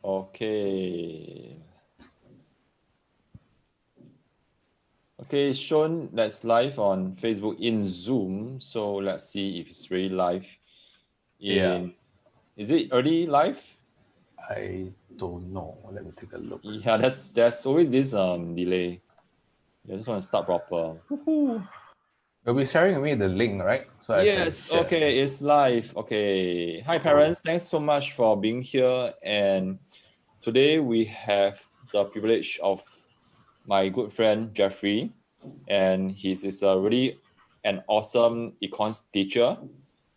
Okay. Okay, Sean, that's live on Facebook in Zoom. So let's see if it's really live. Is it already live? I don't know. Let me take a look. Yeah, there's always this delay. I just want to start proper. Woohoo. You'll be sharing with me the link, right? So I can Yes, share. okay, it's live. Okay. Hi, parents. Thanks so much for being here. And today we have the privilege of my good friend Jeffrey, and he's is a really an awesome econs teacher.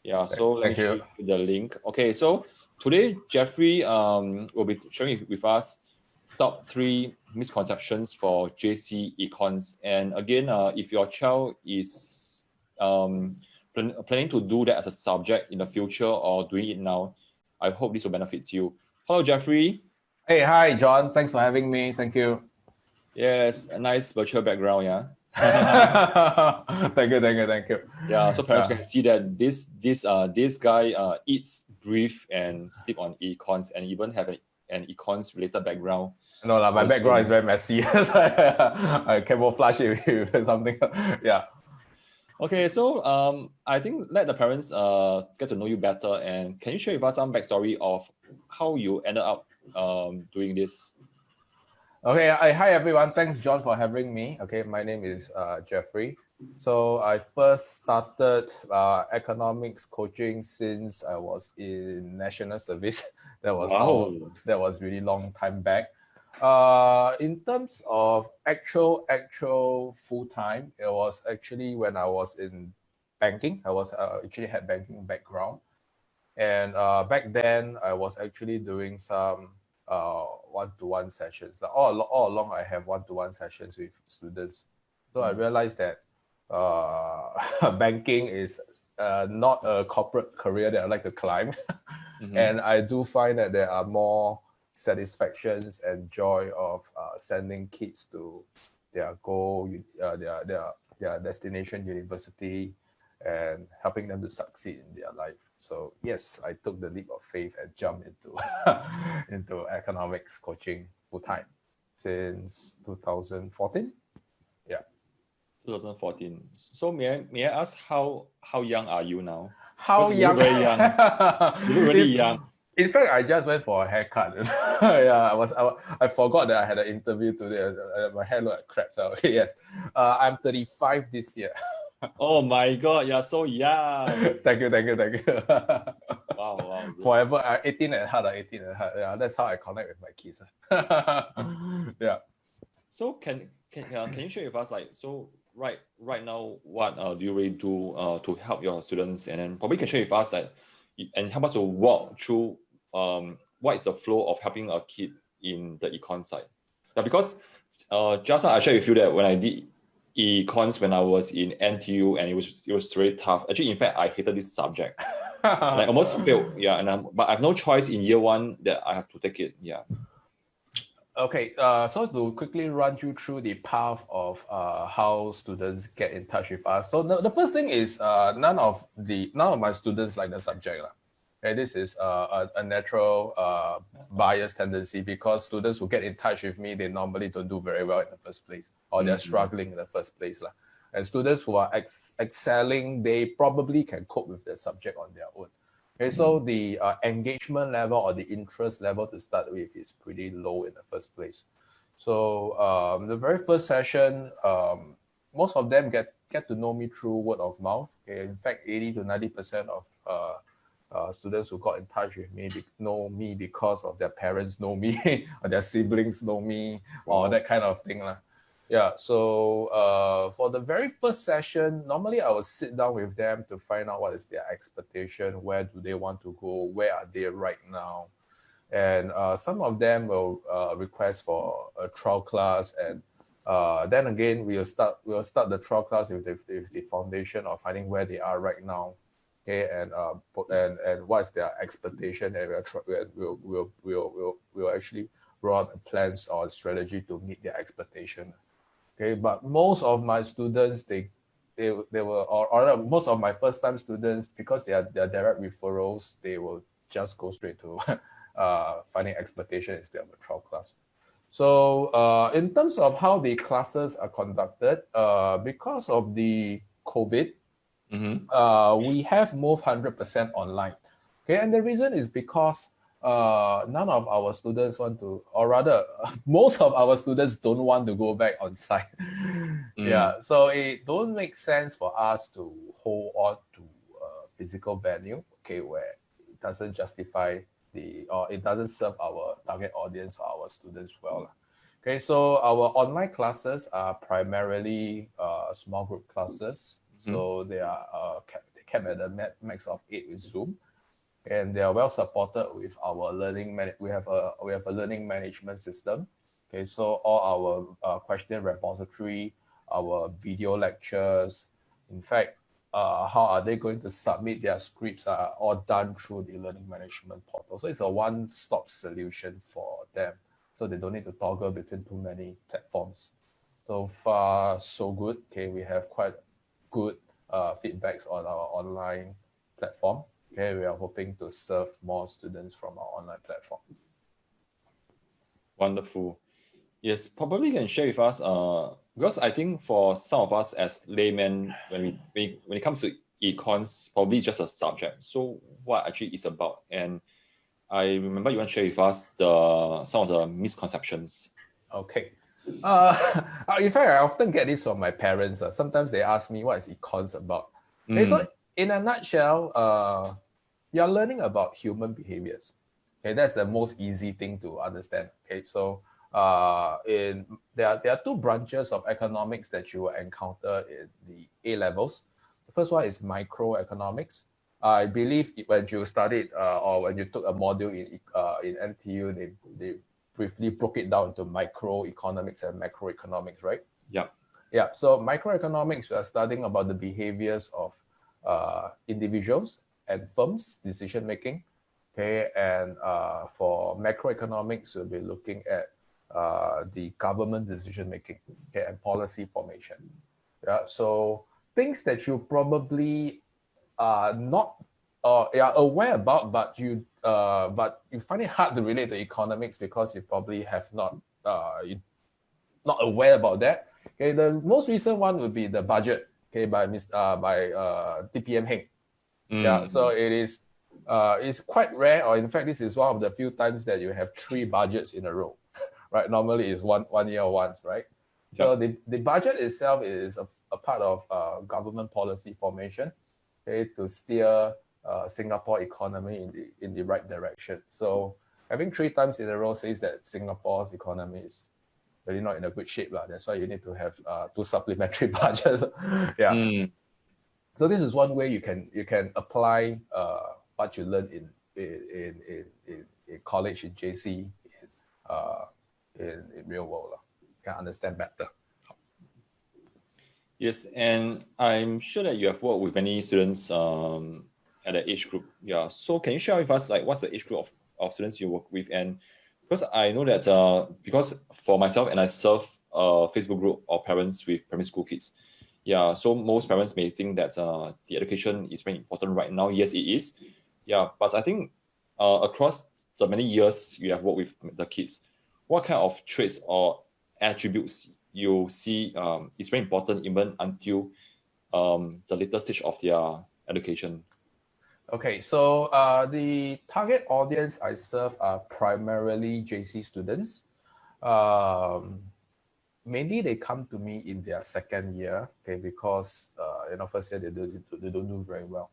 Yeah, so let me Thank show you. you the link. Okay, so today Jeffrey will be sharing with us top 3 misconceptions for JC Econs. And again, if your child is planning to do that as a subject in the future or doing it now, I hope this will benefit you. Hello, Jeffrey. Hey, hi, John. Thanks for having me. Thank you. Yes, a nice virtual background, yeah. Thank you. Yeah, so parents can see that this guy eats, breathe, and sleep on econs, and even have an econs related background. No, my background is very messy. I camouflage it with something. Yeah. Okay, so I think let the parents get to know you better, and can you share with us some backstory of how you ended up doing this? Okay. Hi, everyone. Thanks, John, for having me. Okay, my name is Jeffrey. So I first started economics coaching since I was in national service. That was really long time back. In terms of actual full time, it was actually when I was in banking. I was actually had banking background, and back then I was actually doing some one-to-one sessions. All along, I have one-to-one sessions with students. So I realized that banking is not a corporate career that I like to climb. And I do find that there are more satisfactions and joy of sending kids to their goal, their destination university, and helping them to succeed in their life. So yes, I took the leap of faith and jumped into into economics coaching full time since 2014. Yeah. 2014. So may I ask how young are you now? How Because young? You look very young. You look really young. In fact, I just went for a haircut. Yeah, I forgot that I had an interview today. My hair looked like crap. So yes, I'm 35 this year. Oh my God, you're so young. Thank you. Wow. Forever, 18 at heart, 18 at heart. Yeah, that's how I connect with my kids. Yeah. So can you share with us, like, so right now, what do you really do to help your students, and then probably can share with us that and help us to walk through what is the flow of helping a kid in the econ side. Yeah, because just now I shared with you that when I did econs when I was in NTU, and it was very tough. Actually, in fact, I hated this subject. And I almost failed. Yeah, but I have no choice in year 1 that I have to take it. Yeah. Okay, so to quickly run you through the path of how students get in touch with us. So the first thing is none of my students like the subject. Okay, this is a natural bias tendency, because students who get in touch with me, they normally don't do very well in the first place, or they're struggling in the first place. And students who are excelling, they probably can cope with the subject on their own. Okay, so the engagement level or the interest level to start with is pretty low in the first place. So the very first session, most of them get to know me through word of mouth. Okay? In fact, 80 to 90% of students who got in touch with me know me because of their parents know me, or their siblings know me, or that kind of thing. Yeah, so for the very first session, normally I will sit down with them to find out what is their expectation, where do they want to go, where are they right now. And some of them will request for a trial class, and then again, we'll start the trial class with the foundation of finding where they are right now. Okay, and what is their expectation, and we'll actually roll out plans or strategy to meet their expectation. Okay, but most of my students, they were, or most of my first time students, because they are direct referrals, they will just go straight to finding exploitation instead of a trial class. So in terms of how the classes are conducted, because of the COVID, we have moved 100% online. Okay, and the reason is because none of our students want to, or rather, most of our students don't want to go back on site. Yeah, so it don't make sense for us to hold on to physical venue, okay, where it doesn't justify or it doesn't serve our target audience or our students well. Okay, so our online classes are primarily small group classes. So they are kept at a max of 8 with Zoom, and they are well supported with our learning. We have a learning management system. Okay, so all our question repository, our video lectures, in fact, how are they going to submit their scripts are all done through the learning management portal. So it's a one-stop solution for them. So they don't need to toggle between too many platforms. So far, so good. Okay, we have quite good feedbacks on our online platform. Okay, we are hoping to serve more students from our online platform. Wonderful. Yes, probably you can share with us, because I think for some of us as laymen, when it comes to econs, probably it's just a subject. So what actually is about? And I remember you want to share with us some of the misconceptions. Okay. In fact, I often get this from my parents. Sometimes they ask me, what is econs about? Okay, so in a nutshell, you're learning about human behaviors. Okay, that's the most easy thing to understand. Okay, so there are two branches of economics that you will encounter in the A levels. The first one is microeconomics. I believe when you studied or when you took a module in NTU, they briefly broke it down into microeconomics and macroeconomics, right? Yeah. Yeah. So microeconomics, we are studying about the behaviors of individuals and firms' decision making. Okay, and for macroeconomics, we'll be looking at the government decision making, okay, and policy formation. Yeah. So things that you probably are not are aware about, but you find it hard to relate to economics because you probably have not not aware about that. Okay, the most recent one would be the budget. Okay, by TPM Heng. Yeah, so it is it's quite rare, or in fact, this is one of the few times that you have 3 budgets in a row. Right, normally it's one year once, right? Yep. So the budget itself is a part of government policy formation, okay, to steer Singapore economy in the right direction. So having 3 times in a row says that Singapore's economy is really not in a good shape. That's why you need to have 2 supplementary budgets. Yeah. So this is one way you can apply what you learn in college, in JC, in real world. You can understand better. Yes, and I'm sure that you have worked with many students at the age group. Yeah, so can you share with us like what's the age group of students you work with? And because I know that because for myself and I serve a Facebook group of parents with primary school kids. Yeah, so most parents may think that the education is very important right now. Yes, it is. Yeah, but I think across the many years you have worked with the kids, what kind of traits or attributes you see is very important even until the later stage of their education? Okay, so the target audience I serve are primarily JC students. Mainly they come to me in their second year, okay, because first year they don't do very well.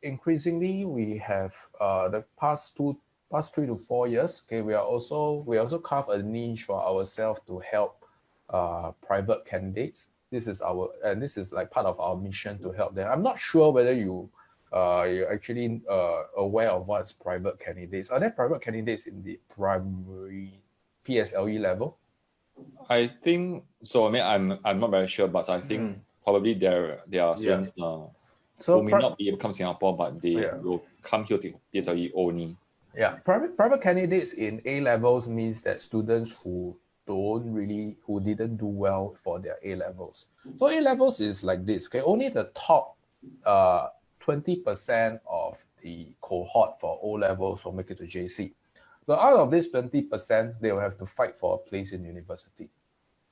Increasingly, we have the past 3 to 4 years. Okay, we also carve a niche for ourselves to help private candidates. This is like part of our mission to help them. I'm not sure whether you're actually aware of what's private candidates. Are there private candidates in the primary PSLE level? I think so. I mean, I'm not very sure, but I think probably there are students who may not be able to come to Singapore, but they will come here to PSLE only. Yeah, private candidates in A levels means that students who didn't do well for their A levels. So A levels is like this. Okay, only the top 20% of the cohort for O-levels will make it to JC. So out of this 20%, they will have to fight for a place in university,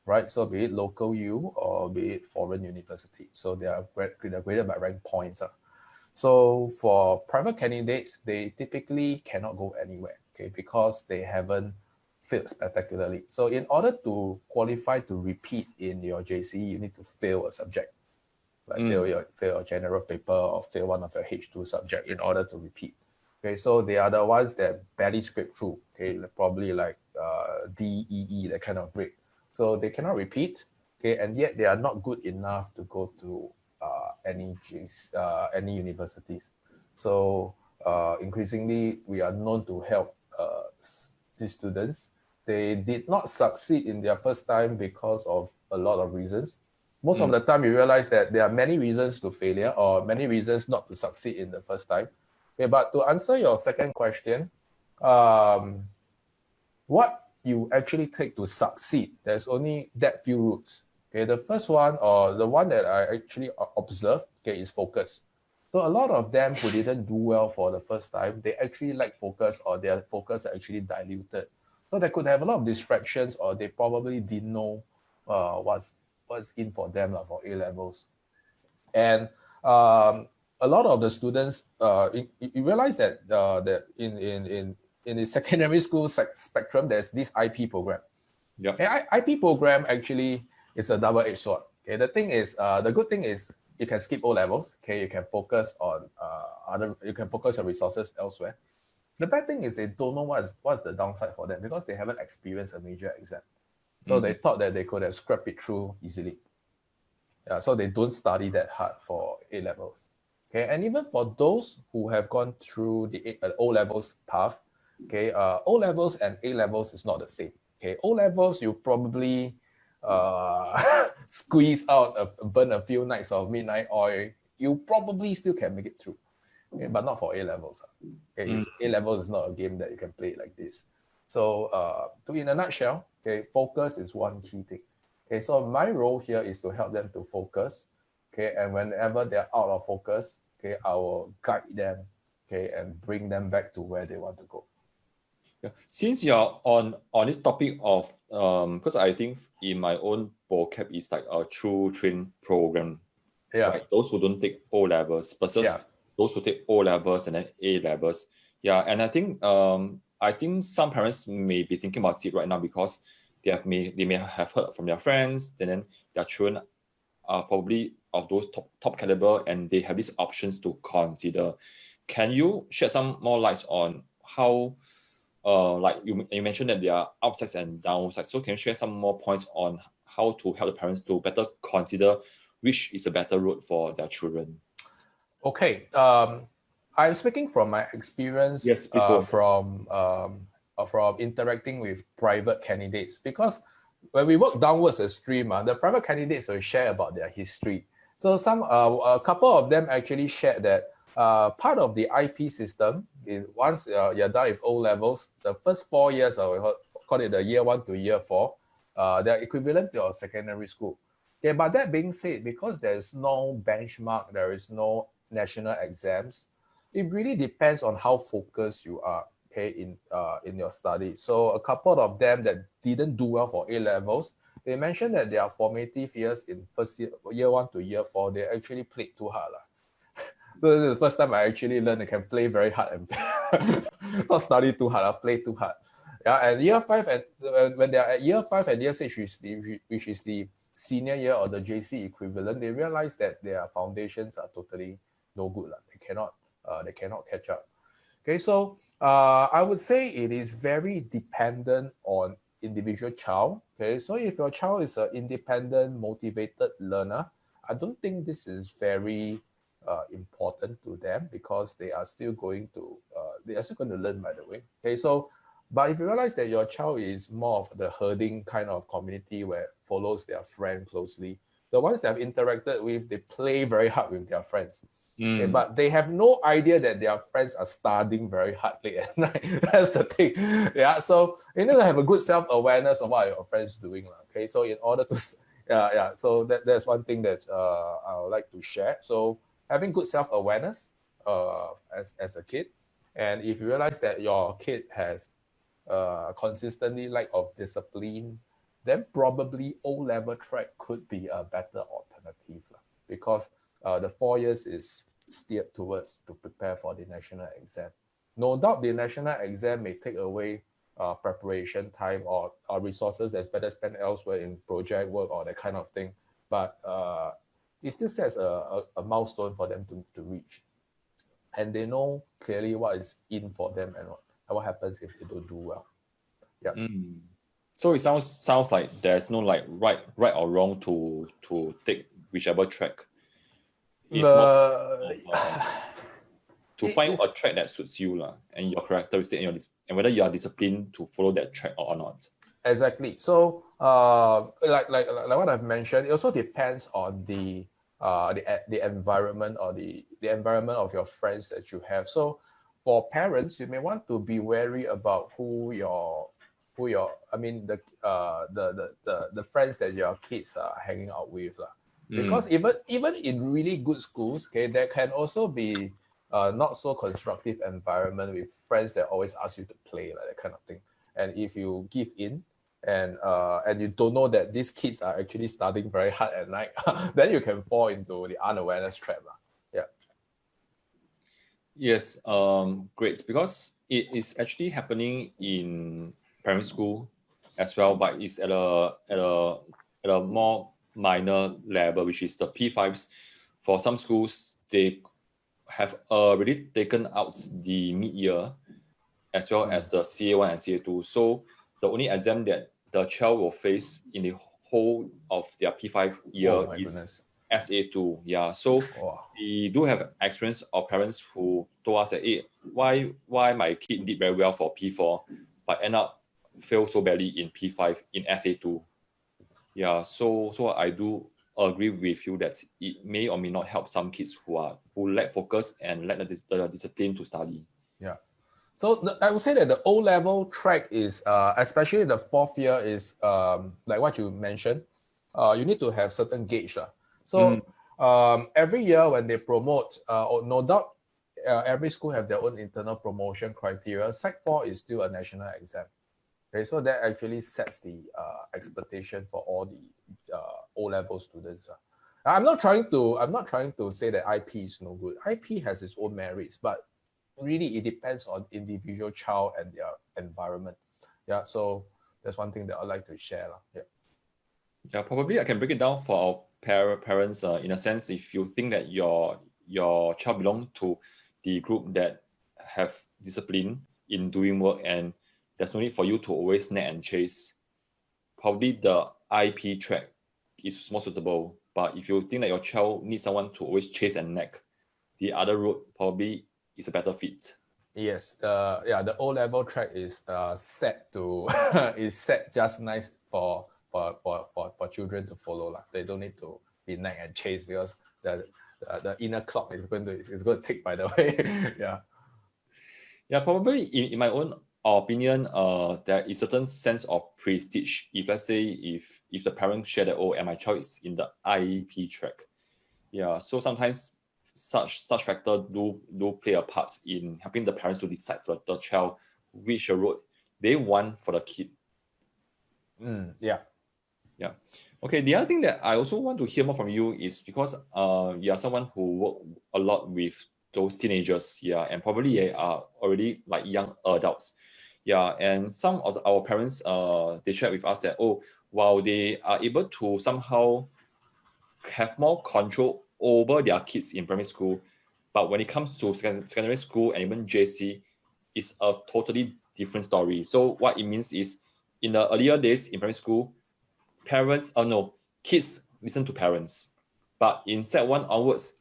right? So be it local U or be it foreign university. So they are graded by rank points. So for private candidates, they typically cannot go anywhere, okay, because they haven't failed spectacularly. So in order to qualify to repeat in your JC, you need to fail a subject, like fail a general paper or fail one of your H2 subject in order to repeat. Okay, so they are the ones that barely scrape through, okay, probably like D, E, E, that kind of grade. So they cannot repeat, okay, and yet they are not good enough to go to any universities. So increasingly, we are known to help these students. They did not succeed in their first time because of a lot of reasons. Most of the time, you realize that there are many reasons to failure or many reasons not to succeed in the first time. Okay, but to answer your second question, what you actually take to succeed, there's only that few routes. Okay, the first one, or the one that I actually observed, okay, is focus. So a lot of them who didn't do well for the first time, they actually lack focus, or their focus are actually diluted. So they could have a lot of distractions, or they probably didn't know what's in for them for A-levels. And a lot of the students, you realize that that in the secondary school spectrum, there's this IP program. Yeah. Okay, IP program actually is a double-edged sword. Okay, the thing is, the good thing is you can skip O-levels. Okay, you can focus on you can focus your resources elsewhere. The bad thing is they don't know what's the downside for them because they haven't experienced a major exam. So they thought that they could have scrapped it through easily. Yeah, so they don't study that hard for A-levels. Okay, and even for those who have gone through the O-levels path, okay, O-levels and A-levels is not the same. Okay, O-levels you probably squeeze out, burn a few nights of midnight oil, you probably still can make it through. Okay, but not for A-levels. Okay, A-levels is not a game that you can play like this. So in a nutshell, okay, focus is one key thing. Okay, so my role here is to help them to focus. Okay, and whenever they're out of focus, okay, I will guide them, okay, and bring them back to where they want to go. Yeah. Since you're on this topic of because I think in my own vocab it's like a true train program. Yeah. Right? Those who don't take O-levels versus those who take O-levels and then A-levels. Yeah, and I think some parents may be thinking about it right now because they may have heard from their friends, and then their children are probably of those top caliber, and they have these options to consider. Can you shed some more lights on how, like you mentioned that there are upsides and downsides? So can you share some more points on how to help the parents to better consider which is a better route for their children? Okay, I'm speaking from my experience. Yes, please go. From interacting with private candidates, because when we work downwards the stream, the private candidates will share about their history. So a couple of them actually shared that part of the IP system is once you're done with O-levels, the first 4 years, I will call it the year 1 to year 4, they're equivalent to your secondary school. Okay, but that being said, because there's no benchmark, there is no national exams, it really depends on how focused you are, okay, in your study. So a couple of them that didn't do well for A-levels, they mentioned that their formative years in year 1 to year 4, they actually played too hard. So this is the first time I actually learned I can play very hard and not study too hard, I play too hard. Yeah, and year 5, and when they're at year 5 and year 6, which is the senior year or the JC equivalent, they realize that their foundations are totally no good. They cannot catch up. Okay, so I would say it is very dependent on individual child. Okay, so if your child is an independent, motivated learner, I don't think this is very important to them because they are still going to learn, by the way. Okay, so but if you realize that your child is more of the herding kind of community where follows their friend closely, the ones that I've interacted with, they play very hard with their friends. Okay, but they have no idea that their friends are studying very hard late at night. That's the thing. Yeah, so you need to have a good self-awareness of what your friends doing. Okay, so in order to, so that's one thing that I would like to share. So having good self-awareness as a kid. And if you realize that your kid has consistently lack of discipline, then probably O-level track could be a better alternative, because the 4 years is steered towards to prepare for the national exam. No doubt the national exam may take away preparation time or resources that's better spent elsewhere in project work or that kind of thing. But it still sets a milestone for them to reach. And they know clearly what is in for them and what happens if they don't do well. Yeah. So it sounds like there's no like right or wrong to take whichever track. It's to find a track that suits you and your characteristic and whether you are disciplined to follow that track or not. Exactly. So like what I've mentioned, it also depends on the environment or the environment of your friends that you have. So for parents, you may want to be wary about who your I mean the friends that your kids are hanging out with, because even in really good schools, okay, there can also be not so constructive environment with friends that always ask you to play, like that kind of thing. And if you give in and you don't know that these kids are actually studying very hard at night, then you can fall into the unawareness trap. Yeah. Yes, great, because it is actually happening in primary school as well, but it's at a more minor level, which is the P5s. For some schools, they have already taken out the mid-year as well as the CA1 and CA2. So the only exam that the child will face in the whole of their P5 year is SA2. Yeah. So we do have experience of parents who told us that, hey, why my kid did very well for P4, but end up fail so badly in P5 in SA2. Yeah. So I do agree with you that it may or may not help some kids who lack focus and lack the discipline to study. Yeah. So I would say that the O-level track is, especially the 4th year, is like what you mentioned. You need to have certain gauge. So every year when they promote, no doubt every school have their own internal promotion criteria. Sec 4 is still a national exam. Okay, so that actually sets the expectation for all the O-level students. I'm not trying to say that IP is no good. IP has its own merits, but really it depends on individual child and their environment. Yeah, so that's one thing that I'd like to share. Yeah, probably I can break it down for our parents in a sense. If you think that your child belongs to the group that have discipline in doing work and there's no need for you to always nag and chase, probably the IP track is more suitable. But if you think that your child needs someone to always chase and nag, the other route probably is a better fit. Yes, the O-level track is set to is set just nice for children to follow. They don't need to be nag and chase because the inner clock is going to tick, by the way. Yeah, probably in my own opinion, there is a certain sense of prestige. If let's say if the parents share that, and my child is in the IEP track. Yeah, so sometimes such factor do play a part in helping the parents to decide for the child which road they want for the kid. Yeah. Okay, the other thing that I also want to hear more from you is because you are someone who work a lot with those teenagers, and probably they are already like young adults. And some of our parents they shared with us that while they are able to somehow have more control over their kids in primary school, but when it comes to secondary school and even JC, it's a totally different story. So what it means is, in the earlier days in primary school, kids listen to parents, but in Sec 1 onwards,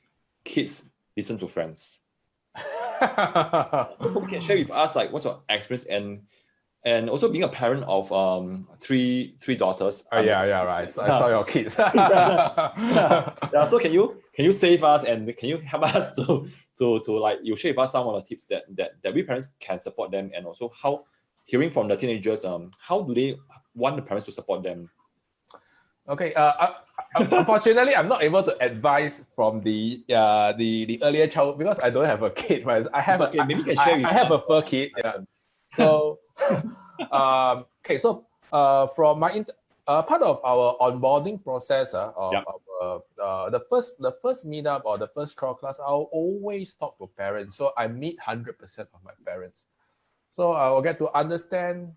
kids listen to friends. So can share with us like what's your experience and also being a parent of three daughters. Right. So I saw your kids. So can you save us and can you help us to like you share with us some of the tips that we parents can support them, and also how hearing from the teenagers how do they want the parents to support them? Okay. Unfortunately, I'm not able to advise from the earlier child because I don't have a kid. But I have okay, maybe you can share with I have us. a fur kid. Yeah. So, okay. So, from my part of our onboarding process of Yep. our the first meetup or the first trial class, I'll always talk to parents. So I meet 100% of my parents. So I will get to understand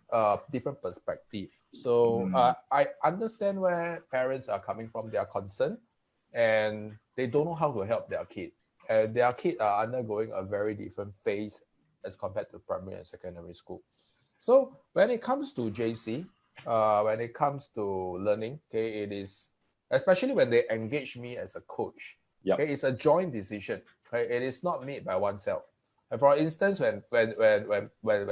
different perspectives. So I understand where parents are coming from. They are concerned, and they don't know how to help their kid. And their kid are undergoing a very different phase as compared to primary and secondary school. So when it comes to JC, when it comes to learning, okay, it is especially when they engage me as a coach. Yep. Okay, it's a joint decision. Okay, it is not made by oneself. And for instance, when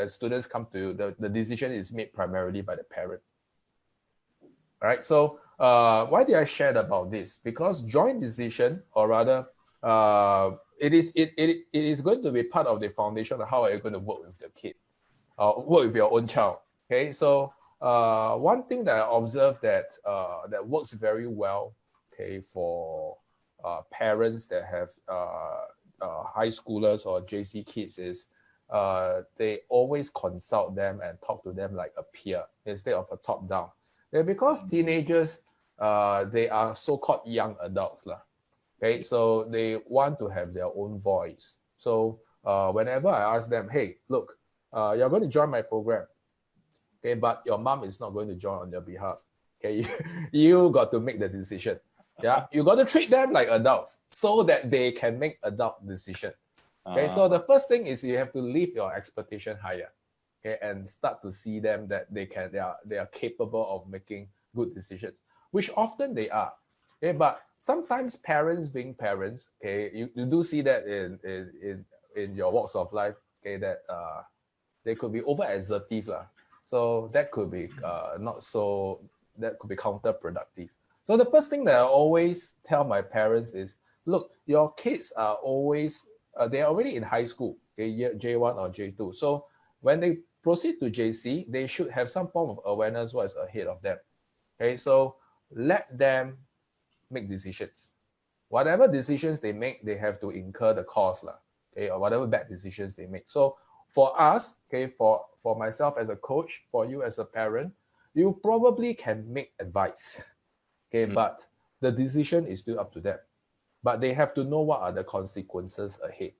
students come to you, the decision is made primarily by the parent. All right. So why did I share about this? Because joint decision, or rather, it is going to be part of the foundation of how are you going to work with the kid, or work with your own child. Okay. So one thing that I observed that works very well, okay, for parents that have high schoolers or JC kids is they always consult them and talk to them like a peer instead of a top down. Yeah, because teenagers, they are so-called young adults, lah. Okay, so they want to have their own voice. So whenever I ask them, hey, look, you're going to join my program, okay, but your mom is not going to join on your behalf. Okay, you got to make the decision. Yeah, you got to treat them like adults so that they can make adult decision. Okay, so the first thing is you have to leave your expectation higher, okay, and start to see them that they are capable of making good decisions, which often they are. Okay, but sometimes parents being parents, okay, you do see that in your walks of life, okay, that they could be over assertive, lah. So that could be that could be counterproductive. So the first thing that I always tell my parents is, look, your kids are always they're already in high school, okay, year J1 or J2. So when they proceed to JC, they should have some form of awareness what's ahead of them. Okay, so let them make decisions. Whatever decisions they make, they have to incur the cost, lah. Okay, or whatever bad decisions they make. So for us, okay, for myself as a coach, for you as a parent, you probably can make advice. Okay, but the decision is still up to them. But they have to know what are the consequences ahead.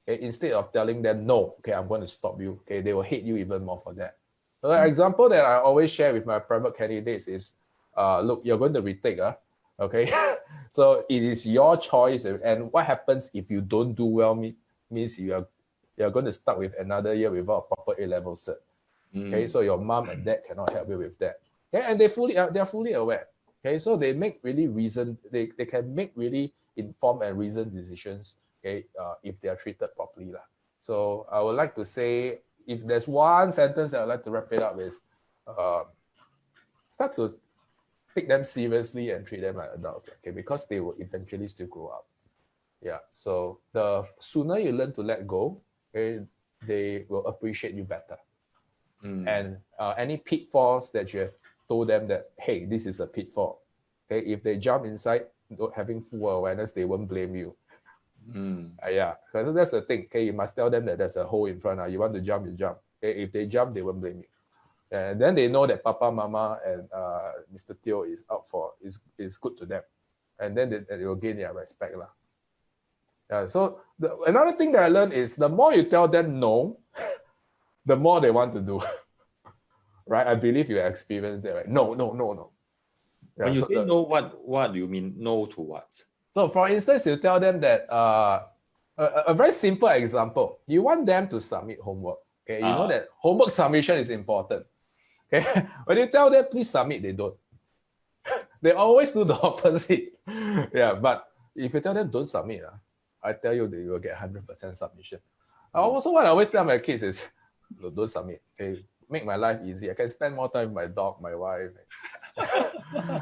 Okay, instead of telling them, no, okay, I'm going to stop you, okay, they will hate you even more for that. So the example that I always share with my private candidates is, look, you're going to retake, okay? So it is your choice. And what happens if you don't do well means you're going to start with another year without a proper A-level cert. Okay, so your mom and dad cannot help you with that. Okay, and they're fully aware. Okay, so they make really they can make really informed and reasoned decisions, okay, if they are treated properly. So I would like to say, if there's one sentence I would like to wrap it up is, start to take them seriously and treat them like adults, okay, because they will eventually still grow up. Yeah, so the sooner you learn to let go, okay, they will appreciate you better. And any pitfalls that you have told them that, hey, this is a pitfall, okay, if they jump inside, having full awareness, they won't blame you. Yeah, so that's the thing. Okay, you must tell them that there's a hole in front. You want to jump, you jump. Okay, if they jump, they won't blame you. And then they know that Papa, Mama, and Mr. Teo is out for is good to them, and then they will gain their respect, lah. Yeah. So another thing that I learned is the more you tell them no, the more they want to do. Right? I believe you experienced that, right? No. Yeah, when you say no, what do you mean? No to what? So for instance, you tell them that a very simple example, you want them to submit homework. Okay, you know that homework submission is important. Okay, when you tell them please submit, they don't. They always do the opposite. Yeah, but if you tell them don't submit, I tell you they will get 100% submission. Also, what I always tell my kids is, don't submit. Okay, make my life easy. I can spend more time with my dog, my wife.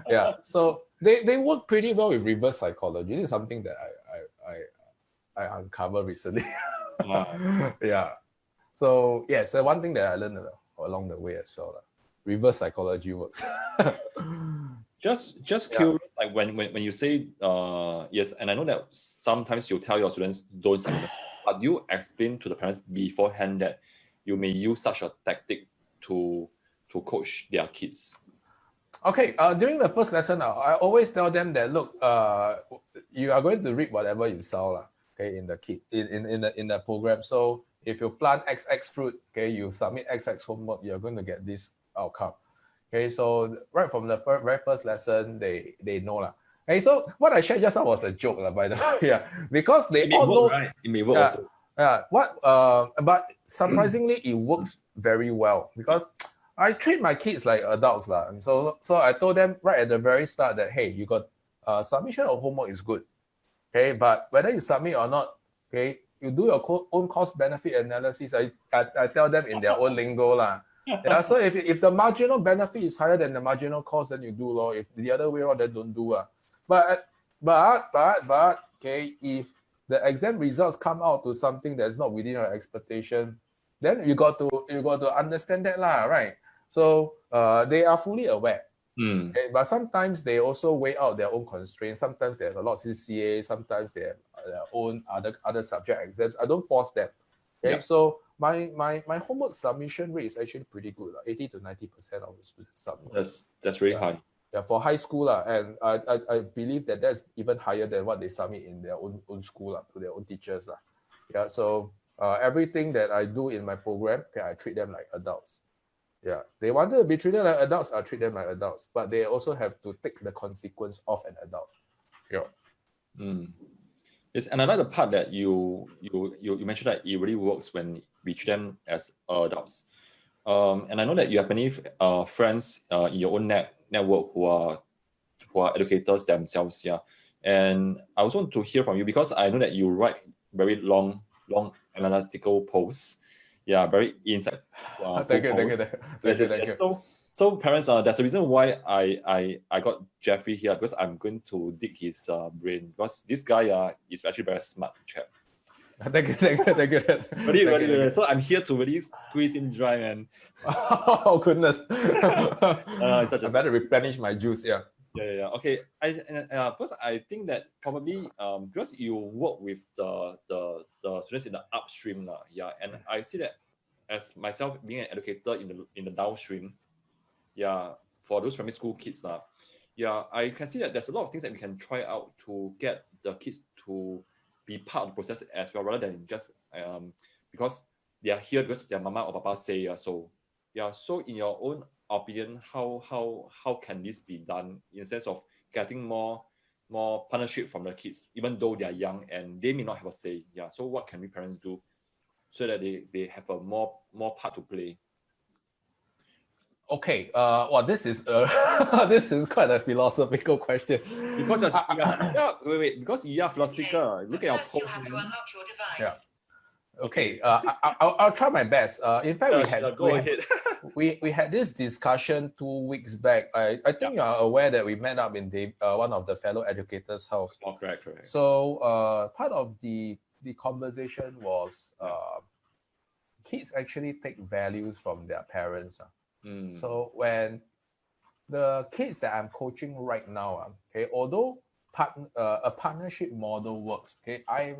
Yeah, so they work pretty well with reverse psychology. This is something that I uncovered recently. Yeah. So yeah, so one thing that I learned along the way as well, reverse psychology works. Just curious, like when you say yes, and I know that sometimes you tell your students don't submit, but you explain to the parents beforehand that you may use such a tactic to coach their kids. Okay, during the first lesson, I always tell them that look, you are going to reap whatever you sow, okay, in the program. So if you plant XX fruit, okay, you submit XX homework, you're going to get this outcome. Okay, so right from the very first lesson, they know lah. Okay, so what I shared just now was a joke lah, by the way, yeah, because they all know. Right? It may work also. But surprisingly, it works very well because I treat my kids like adults lah. And so I told them right at the very start that hey, you got submission of homework is good, okay, but whether you submit or not, okay, you do your own cost benefit analysis. I tell them in their own lingo lah. Yeah, so if the marginal benefit is higher than the marginal cost, then you do law. If the other way around, then don't do. But okay, if the exam results come out to something that's not within your expectation, then you got to understand that lah, right? So they are fully aware. Okay, but sometimes they also weigh out their own constraints. Sometimes there's a lot of CCA, sometimes they have their own other subject exams. I don't force them. Okay, so my homework submission rate is actually pretty good. 80 to 90% of the students submit. That's really high. Yeah, for high school, and I believe that that's even higher than what they submit in their own school to their own teachers. Yeah, so everything that I do in my program, okay, I treat them like adults. Yeah, they wanted to be treated like adults, I treat them like adults, but they also have to take the consequence of an adult. Yeah. Yes, and I like the part that you mentioned that it really works when we treat them as adults. And I know that you have many friends in your own network who are educators themselves. Yeah, and I also want to hear from you because I know that you write very long analytical posts. Yeah, very insight. Thank you. So parents, that's the reason why I got Jeffrey here, because I'm going to dig his brain, because this guy is actually very smart chap. Thank you. Really. So I'm here to really squeeze him dry, man. Oh goodness. I better replenish my juice. Yeah. Okay. First, I think that probably because you work with the students in the upstream, and I see that as myself being an educator in the downstream, for those primary school kids, I can see that there's a lot of things that we can try out to get the kids to be part of the process as well, rather than just because they are here because their mama or papa say so. So in your own opinion, how can this be done in the sense of getting more partnership from the kids, even though they are young and they may not have a say? So what can we parents do so that they have a more part to play? Okay, well, this is this is quite a philosophical question. Because because you are philosophical. Look at your post. You have to unlock your device. Yeah. Okay, I'll try my best. In fact, we had this discussion 2 weeks back. I think you are aware that we met up in one of the fellow educators' house. Oh, correct. So part of the conversation was kids actually take values from their parents. So when the kids that I'm coaching right now, okay, although a partnership model works, okay, I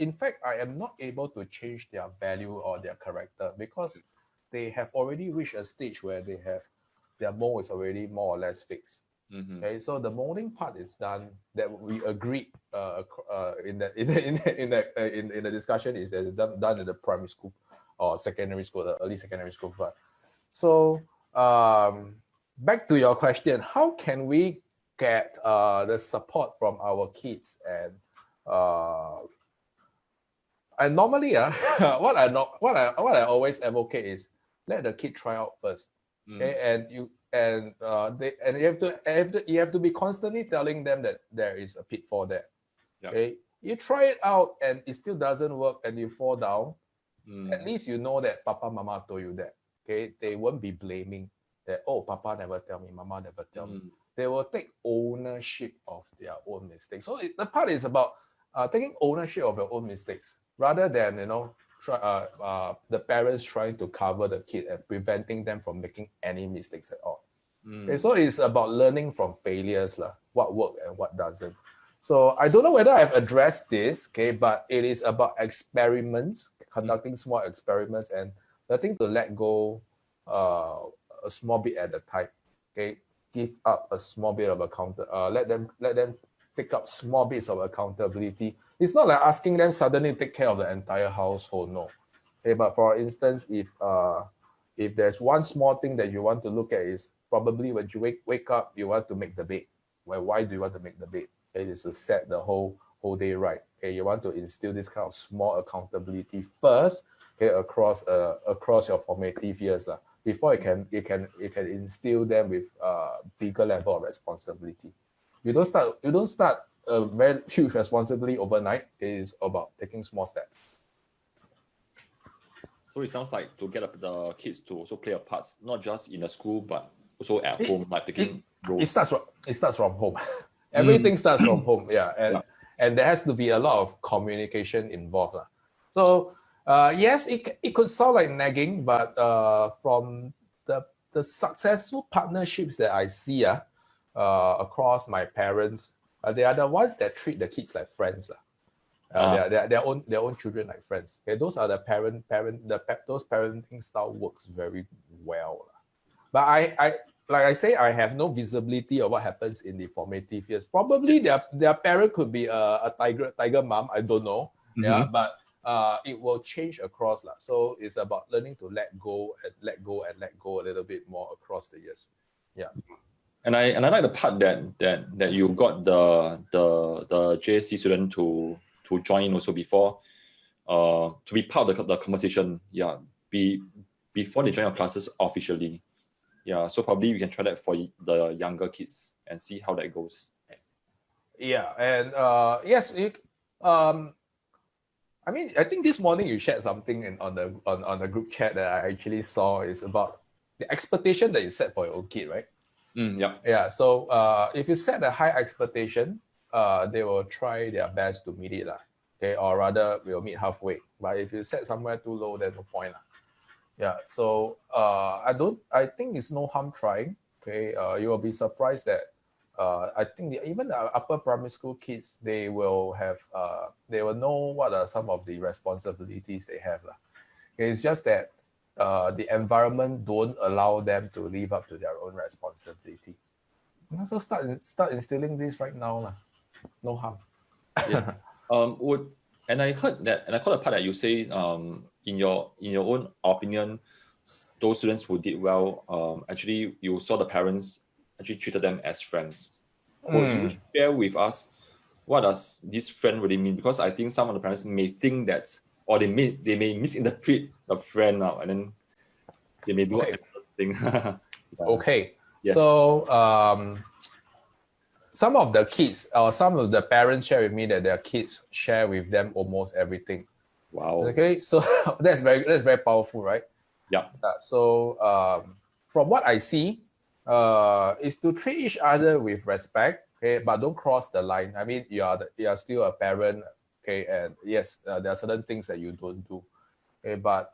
am not able to change their value or their character because they have already reached a stage where their mold is already more or less fixed. Okay, so the molding part is done. That we agreed in the discussion is that it's done in the primary school or secondary school, the early secondary school part. So back to your question, how can we get the support from our kids? And normally, what I always advocate is let the kid try out first. Okay, and you have to be constantly telling them that there is a pitfall there. Okay, you try it out and it still doesn't work and you fall down. At least you know that Papa, Mama told you that. Okay, they won't be blaming that, oh, Papa never tell me, Mama never tell me. They will take ownership of their own mistakes. So the part is about taking ownership of your own mistakes rather than the parents trying to cover the kid and preventing them from making any mistakes at all. Okay, so it's about learning from failures, what worked and what doesn't. So I don't know whether I've addressed this, okay, but it is about experiments, conducting small experiments and letting to let go a small bit at a time. Okay, give up a small bit of let them take up small bits of accountability. It's not like asking them suddenly take care of the entire household, no. Okay, but for instance, if there's one small thing that you want to look at is probably when you wake up, you want to make the bed. Well, why do you want to make the bed? It is to set the whole day right. Okay, you want to instill this kind of small accountability first, okay, across your formative years, before you can instill them with bigger level of responsibility. You don't start a very huge responsibility overnight. It is about taking small steps. So it sounds like to get the kids to also play a part, not just in the school, but also at home, like taking roles. It starts from home. Everything starts from home. Yeah. And there has to be a lot of communication involved. So yes, it could sound like nagging, but from the successful partnerships that I see across my parents, they are the ones that treat the kids like friends. Their own children like friends. Okay, those are the those parenting style works very well. But I say, I have no visibility of what happens in the formative years. Probably their parent could be a tiger mom. I don't know. Yeah, but it will change across. So it's about learning to let go a little bit more across the years. Yeah. And I like the part that you got the JC student to join in also before, to be part of the conversation. Yeah, before they join your classes officially. Yeah, so probably we can try that for the younger kids and see how that goes. Yeah, and yes, I mean, I think this morning you shared something on the group chat that I actually saw is about the expectation that you set for your own kid, right? Yeah. Yeah. So if you set a high expectation, they will try their best to meet it, okay, or rather we'll meet halfway. But if you set somewhere too low, then no point. Yeah. So I think it's no harm trying. Okay. You will be surprised that I think even the upper primary school kids, they will know what are some of the responsibilities they have. Okay, it's just that the environment don't allow them to live up to their own responsibility. So start instilling this right now. No harm. Yeah. And I heard that, and I caught the part that you say, in your own opinion, those students who did well, actually you saw the parents actually treated them as friends. Could you share with us what does this friend really mean? Because I think some of the parents may think that, or they may misinterpret the friend now, and then they may do another thing. Yeah. Okay. Yes. So some of the kids or some of the parents share with me that their kids share with them almost everything. Wow. Okay, so that's very powerful, right? Yeah. So from what I see, is to treat each other with respect, okay, but don't cross the line. I mean, you are still a parent, okay, and yes, there are certain things that you don't do, okay, but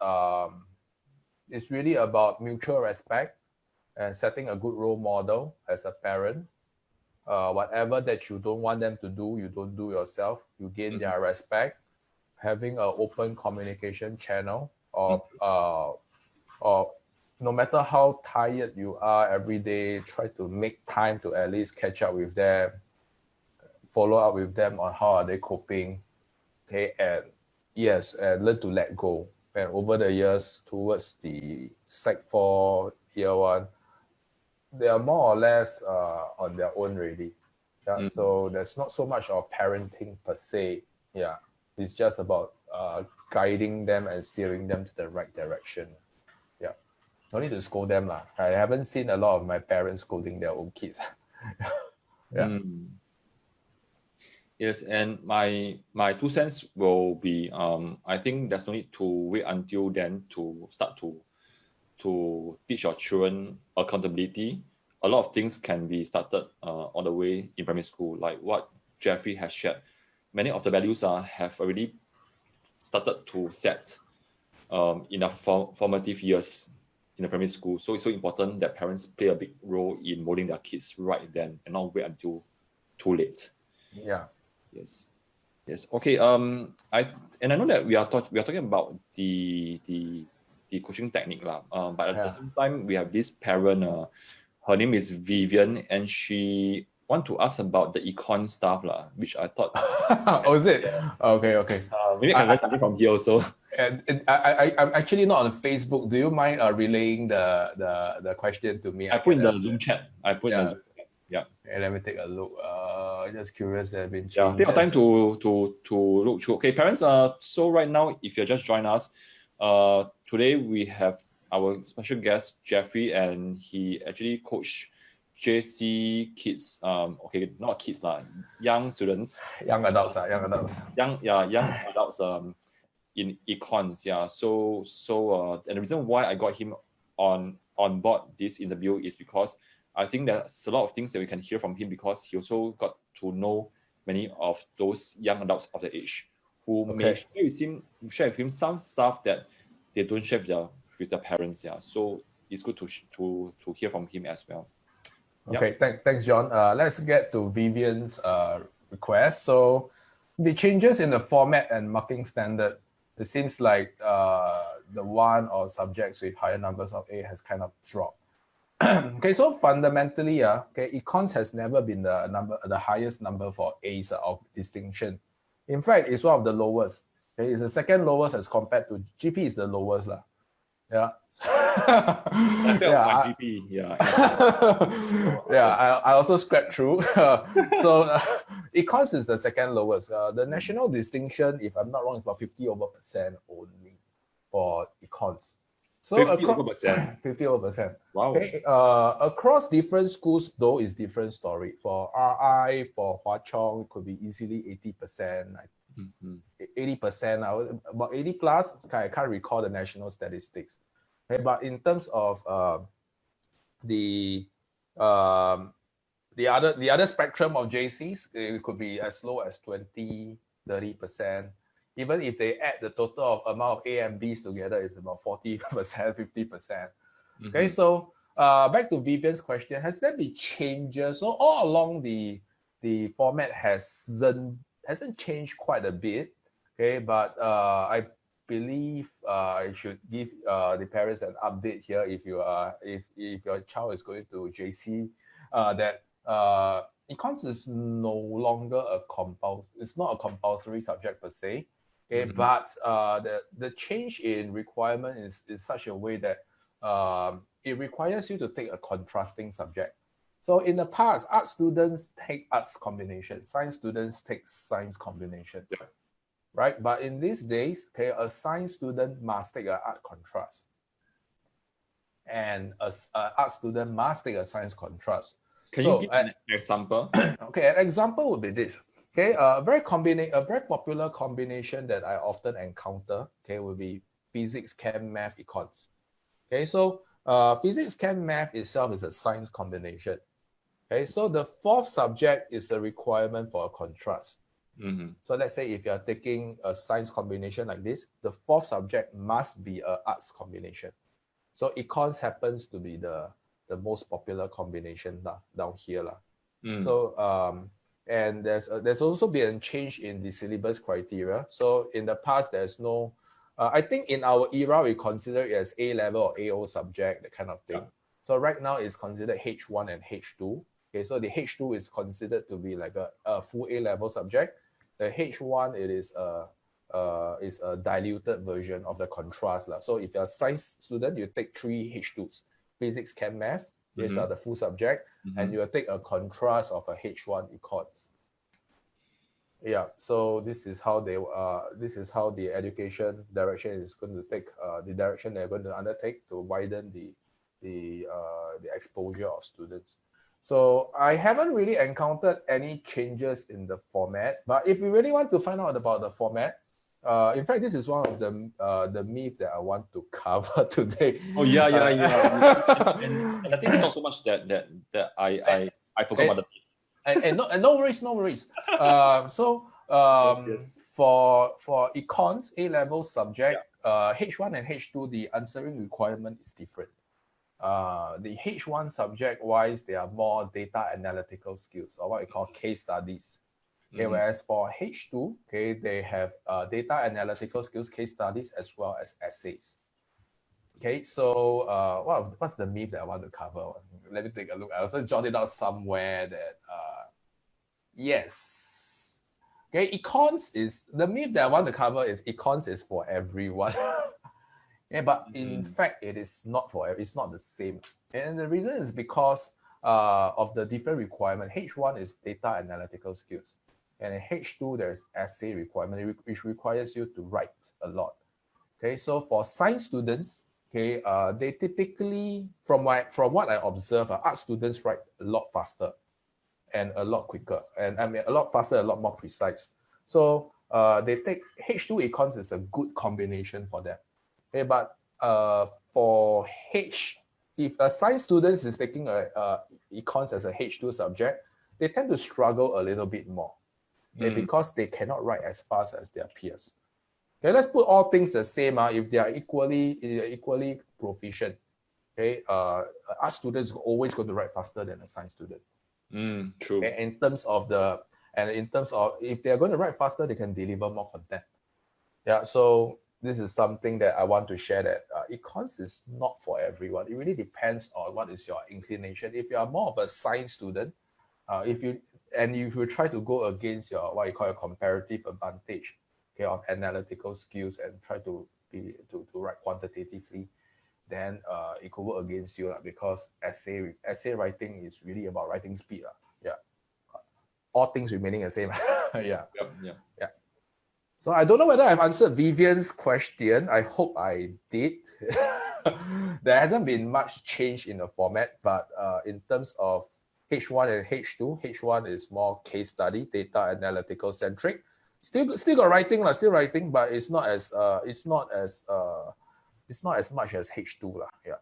it's really about mutual respect and setting a good role model as a parent. Whatever that you don't want them to do, you don't do yourself. You gain their respect. Having an open communication channel, or no matter how tired you are every day, try to make time to at least catch up with them, follow up with them on how are they coping, okay, and yes, and learn to let go. And over the years, towards the Sec 4 year 1, they are more or less on their own already. Yeah, so there's not so much of parenting per se. Yeah, it's just about guiding them and steering them to the right direction. Yeah, no need to scold them lah. I haven't seen a lot of my parents scolding their own kids. Yeah. Yes, and my 2 cents will be, I think there's no need to wait until then to start to teach your children accountability. A lot of things can be started on the way in primary school, like what Jeffrey has shared. Many of the values have already started to set in the formative years, in the primary school. So it's so important that parents play a big role in molding their kids right then and not wait until too late. Yeah. Yes. Yes. Okay. I know that we are talking about the coaching technique lah. But at the same time, we have this parent. Her name is Vivian, and she want to ask about the econ stuff lah, which I thought. Oh, is it? Okay. Maybe I can learn something from here also. And I'm actually not on Facebook. Do you mind relaying the question to me? I put in the Zoom chat. Yeah. Okay, let me take a look. Just curious. There have been changes. Yeah, take your time to look through. Okay, parents. So right now, if you just joined us, today we have our special guest Jeffrey, and he actually coached JC kids. Okay, not kids lah, young students, young adults. young adults. In econs. Yeah. So and the reason why I got him on board this interview is because I think there's a lot of things that we can hear from him, because he also got to know many of those young adults of the age who may share with him some stuff that they don't share with their parents. Yeah. So it's good to hear from him as well. Okay, thanks, John. Let's get to Vivian's request. So the changes in the format and marking standard, it seems like the one or subjects with higher numbers of A has kind of dropped. Okay, so fundamentally, econs has never been the highest number for A's of distinction. In fact, it's one of the lowest. Okay, it's the second lowest as compared to GP is the lowest lah. Yeah. GP. Yeah. I also scrapped through. So econs is the second lowest. The national distinction, if I'm not wrong, is about 50% only for econs. So 50%. 50%. Wow. Okay. Across different schools, though, is different story. For RI, for Hwa Chong, it could be easily 80%. 80%, about 80 plus. I can't recall the national statistics. Okay, but in terms of the other spectrum of JCs, it could be as low as 20, 30%. Even if they add the total of amount of A and B's together, it's about 40%, 50%. Okay, so back to Vivian's question, has there been changes? So all along the format hasn't changed quite a bit. Okay, but I believe I should give the parents an update here if your child is going to JC that econs is no longer it's not a compulsory subject per se. Okay, but the change in requirement is such a way that it requires you to take a contrasting subject. So in the past, art students take arts combination, science students take science combination. Yeah. Right? But in these days, okay, a science student must take an art contrast. And an art student must take a science contrast. Can you give an example? Okay, an example would be this. Okay, a very popular combination that I often encounter, okay, will be physics, chem, math, econs. Okay, so physics, chem, math itself is a science combination. Okay, so the fourth subject is a requirement for a contrast. So let's say if you're taking a science combination like this, the fourth subject must be an arts combination. So econs happens to be the most popular combination down here. So and there's also been a change in the syllabus criteria. So in the past, there's no, I think in our era, we consider it as A level or AO subject, that kind of thing. Yeah. So right now it's considered H1 and H2. Okay, so the H2 is considered to be like a full A level subject. The H1, it is a diluted version of the contrast. So if you're a science student, you take 3 H2s, physics, chem, math. These are the full subject, and you take a contrast of a H1 econs. Yeah, so this is how the education direction is going to take, the direction they're going to undertake to widen the exposure of students. So I haven't really encountered any changes in the format, but if you really want to find out about the format, in fact, this is one of the myths that I want to cover today. Oh yeah. And I think we talk so much that I forgot about the myth. And no worries. Yes. For econs A level subject, H1 and H2, the answering requirement is different. the H1 subject-wise, they are more data analytical skills, or what we call case studies. Okay, whereas for H2, okay, they have data analytical skills, case studies, as well as essays. Okay, so what's the myth that I want to cover? Let me take a look. I also jotted out somewhere that, yes. Okay, the myth that I want to cover is econs is for everyone. Yeah, but in fact, it's not the same. And the reason is because of the different requirement. H1 is data analytical skills. And in H2, there's essay requirement, which requires you to write a lot. Okay, so for science students, okay, they typically, from what I observe, art students write a lot faster and a lot quicker. And I mean, a lot faster, a lot more precise. So they take H2 econs is a good combination for them. Okay, but for if a science student is taking econs as a H2 subject, they tend to struggle a little bit more. Okay, because they cannot write as fast as their peers. Okay, let's put all things the same. If they are equally proficient, okay, art students are always going to write faster than a science student. True. Okay, in terms of if they are going to write faster, they can deliver more content. Yeah, so this is something that I want to share, that econs is not for everyone. It really depends on what is your inclination. If you are more of a science student, if you try to go against your what you call a comparative advantage, okay, of analytical skills, and try to write quantitatively, then it could work against you, because essay writing is really about writing speed. Yeah, all things remaining the same. Yeah. So I don't know whether I've answered Vivian's question. I hope I did. There hasn't been much change in the format, but in terms of H1 and H2, H1 is more case study, data analytical centric. Still got writing, but it's not as much as H2 lah. Yeah.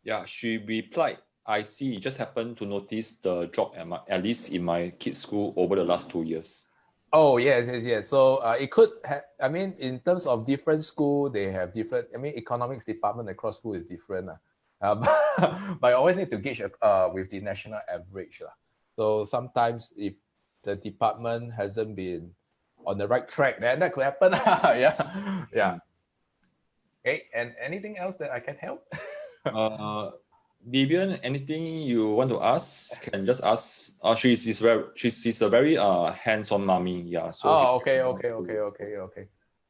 Yeah, she replied, I see. Just happened to notice the drop at least in my kids' school over the last 2 years. Oh, yes. So it could have, in terms of different school, they have different, economics department across school is different. But I always need to gauge with the national average. So sometimes if the department hasn't been on the right track, then that could happen. Yeah. Okay, and anything else that I can help? Vivian, anything you want to ask, can just ask. She's a very hands-on mommy. Yeah. So okay.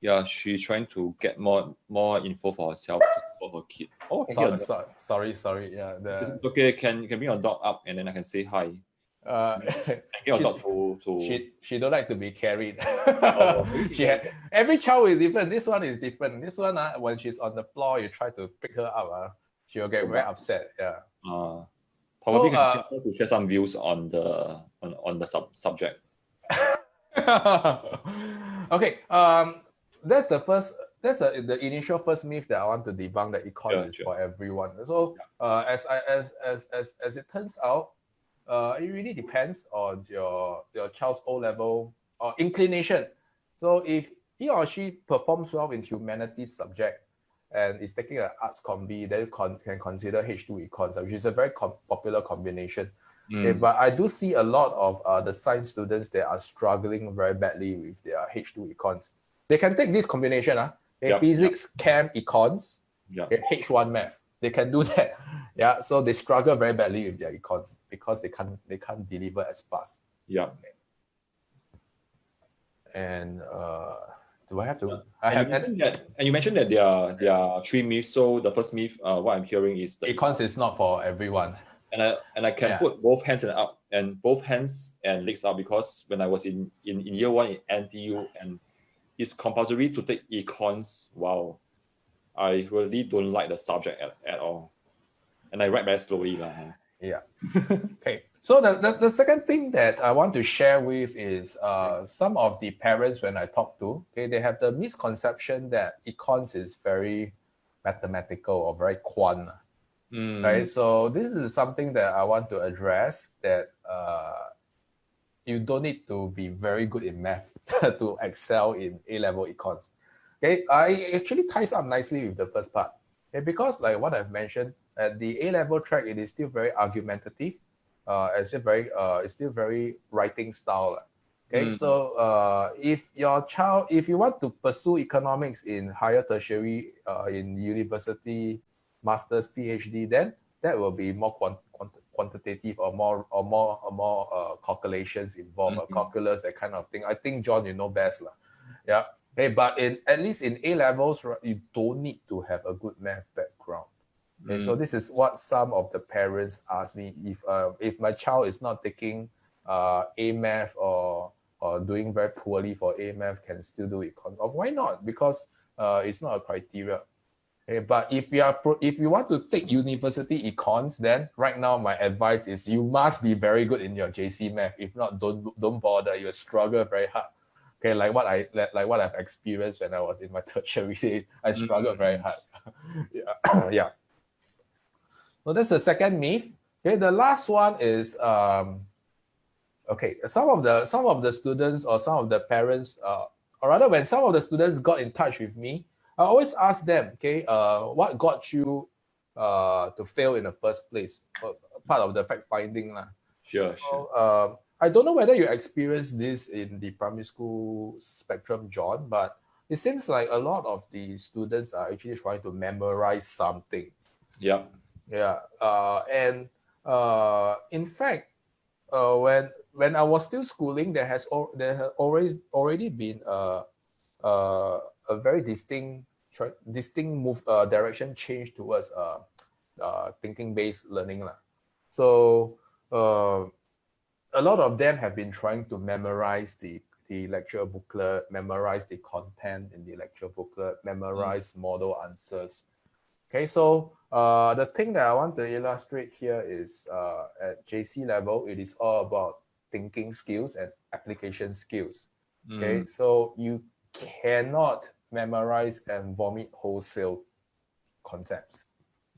Yeah, she's trying to get more info for herself to support her kid. Oh, sorry. Yeah. Okay, can bring your dog up and then I can say hi. Get your dog to. She don't like to be carried. Every child is different. This one is different. This one, when she's on the floor, you try to pick her up. She'll get very upset. Yeah. Probably to share some views on the subject. Okay. That's the initial first myth that I want to debunk, that econs is for everyone. So as it turns out, it really depends on your child's O-level or inclination. So if he or she performs well in humanities subject and is taking an arts combi, then can consider H2 econs, which is a very popular combination. Okay, but I do see a lot of the science students that are struggling very badly with their H2 econs. They can take this combination, physics, chem, econs, H1 math. They can do that. Yeah, so they struggle very badly with their econs because they can't deliver as fast. Yeah. And do I have to? You mentioned that there are 3 myths. So the first myth, what I'm hearing is the econs is not for everyone. And I can put both hands and legs up, because when I was in year 1 in NTU and it's compulsory to take econs. Wow, I really don't like the subject at all, and I write very slowly. Yeah. Okay. So the second thing that I want to share with is some of the parents, when I talk to, they have the misconception that econs is very mathematical or very quant. Right. So this is something that I want to address, that you don't need to be very good in math to excel in A-level econs. Okay, I actually ties up nicely with the first part. Because like what I've mentioned, at the A-level track, it is still very argumentative. It's still very writing style. Okay, so if you want to pursue economics in higher tertiary, in university, master's, PhD, then that will be more quantitative or more calculations involved, calculus, that kind of thing. I think John, you know best, lah. Yeah. Okay, but at least in A levels, you don't need to have a good math background. Okay, so this is what some of the parents ask me, if my child is not taking A math or doing very poorly for A math, can still do econ. Why not? Because it's not a criteria. Okay, but if you want to take university econs, then right now my advice is you must be very good in your JC math. If not, don't bother. You'll struggle very hard. Okay, like what I've experienced when I was in my tertiary days, I struggled very hard. Yeah. Yeah. So that's the second myth. Okay, the last one is okay. Some of the students or some of the parents, or rather, when some of the students got in touch with me, I always ask them, okay, what got you to fail in the first place? Part of the fact finding, lah. Sure. I don't know whether you experienced this in the primary school spectrum, John, but it seems like a lot of the students are actually trying to memorize something. Yeah. Yeah. In fact, when I was still schooling, there has already been a very distinct direction change towards thinking-based learning, lah. So a lot of them have been trying to memorize the lecture booklet, memorize the content in the lecture booklet, memorize model answers. Okay, so the thing that I want to illustrate here is at JC level, it is all about thinking skills and application skills. Okay, so you cannot memorize and vomit wholesale concepts,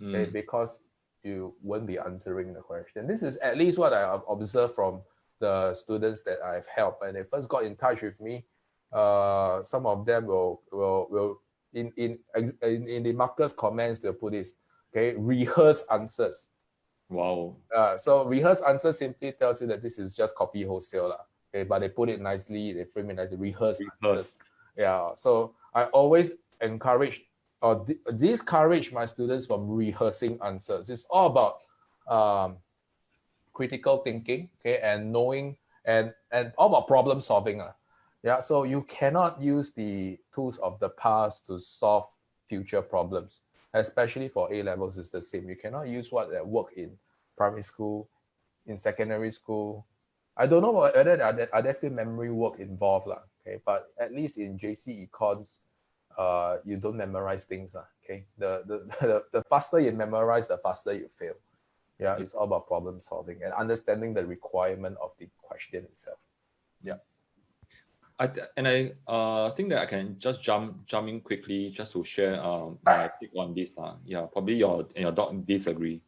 okay, because you won't be answering the question. This is at least what I have observed from the students that I've helped. When they first got in touch with me, some of them will in the markers comments, they'll put this, okay, rehearse answers. Wow. So rehearse answers simply tells you that this is just copy wholesale, okay, but they put it nicely, they frame it nicely, rehearse answers. Yeah, so I always encourage or discourage my students from rehearsing answers. It's all about critical thinking, okay, and knowing and all about problem solving. Yeah, so you cannot use the tools of the past to solve future problems, especially for A levels. It's the same. You cannot use what worked in primary school, in secondary school. I don't know whether are there still memory work involved, okay, but at least in JC Econs, you don't memorize things, okay. The faster you memorize, the faster you fail. Yeah, it's all about problem solving and understanding the requirement of the question itself. Yeah. I think that I can just jump in quickly just to share my take on this. Yeah, probably your dog disagree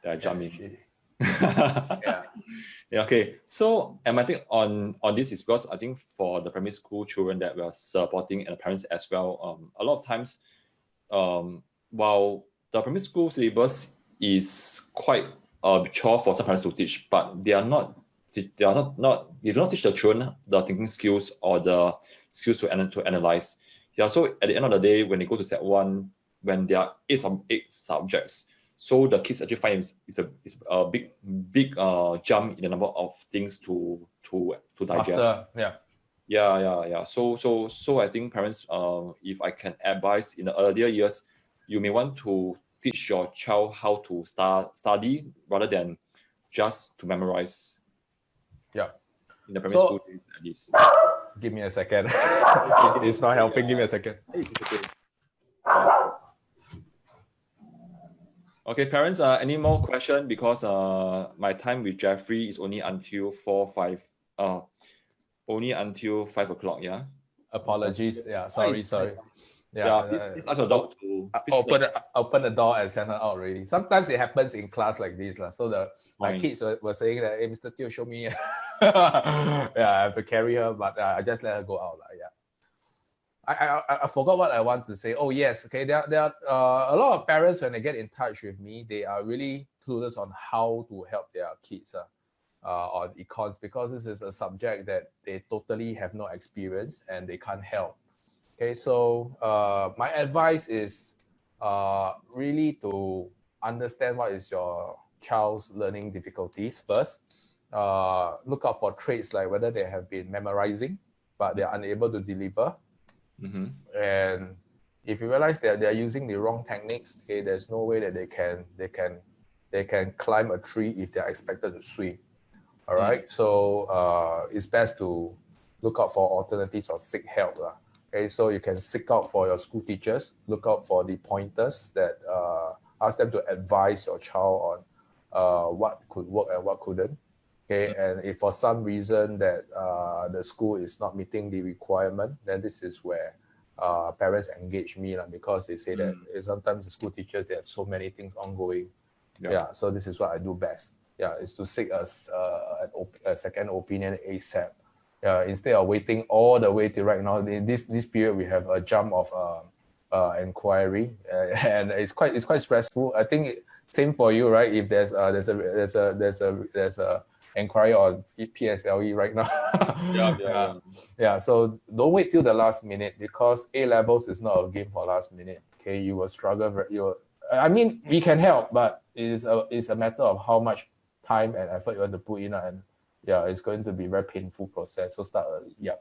that I jump in. Yeah. Yeah. Okay. So, and my take on this is because I think for the primary school children that we are supporting and the parents as well, a lot of times, while the primary school syllabus is quite a chore for some parents to teach, but they do not teach the children the thinking skills or the skills to analyze. Yeah. So at the end of the day, when they go to set 1, when there are 8 subjects, so the kids actually find it's a big jump in the number of things to digest. Master. Yeah. So I think parents, if I can advise in the earlier years, you may want to teach your child how to study rather than just to memorize. Yeah. In the primary school days at least. Give me a second. It's not helping. Give me a second. Okay, parents, any more question? Because my time with Jeffrey is only until 5 o'clock. Yeah. Apologies. Yeah. Sorry. Yeah. Please ask your dog to open the door and send her out already. Sometimes it happens in class like this, so my kids were saying that, hey, Mr. Teo, show me. Yeah, I have to carry her, but I just let her go out. Yeah. I forgot what I want to say. Oh yes, okay. There are a lot of parents when they get in touch with me, they are really clueless on how to help their kids on econs, because this is a subject that they totally have no experience and they can't help. Okay, so my advice is really to understand what is your child's learning difficulties first. Look out for traits like whether they have been memorizing but they're unable to deliver. And if you realize that they're using the wrong techniques, okay, there's no way that they can climb a tree if they're expected to swim. All right, so it's best to look out for alternatives or seek help. Okay, so you can seek out for your school teachers, look out for the pointers that ask them to advise your child on what could work and what couldn't. Okay, and if for some reason that the school is not meeting the requirement, then this is where parents engage me, because they say that sometimes the school teachers, they have so many things ongoing. Yeah, so this is what I do best. Yeah, is to seek a second opinion ASAP. Instead of waiting all the way to right now. In this period, we have a jump of inquiry, and it's quite stressful. I think same for you, right? If there's a inquiry on PSLE right now. Yeah. So don't wait till the last minute, because A levels is not a game for last minute. Okay, you will struggle. I mean, we can help, but it's a matter of how much time and effort you want to put in, and yeah, it's going to be a very painful process. So start early. Yeah.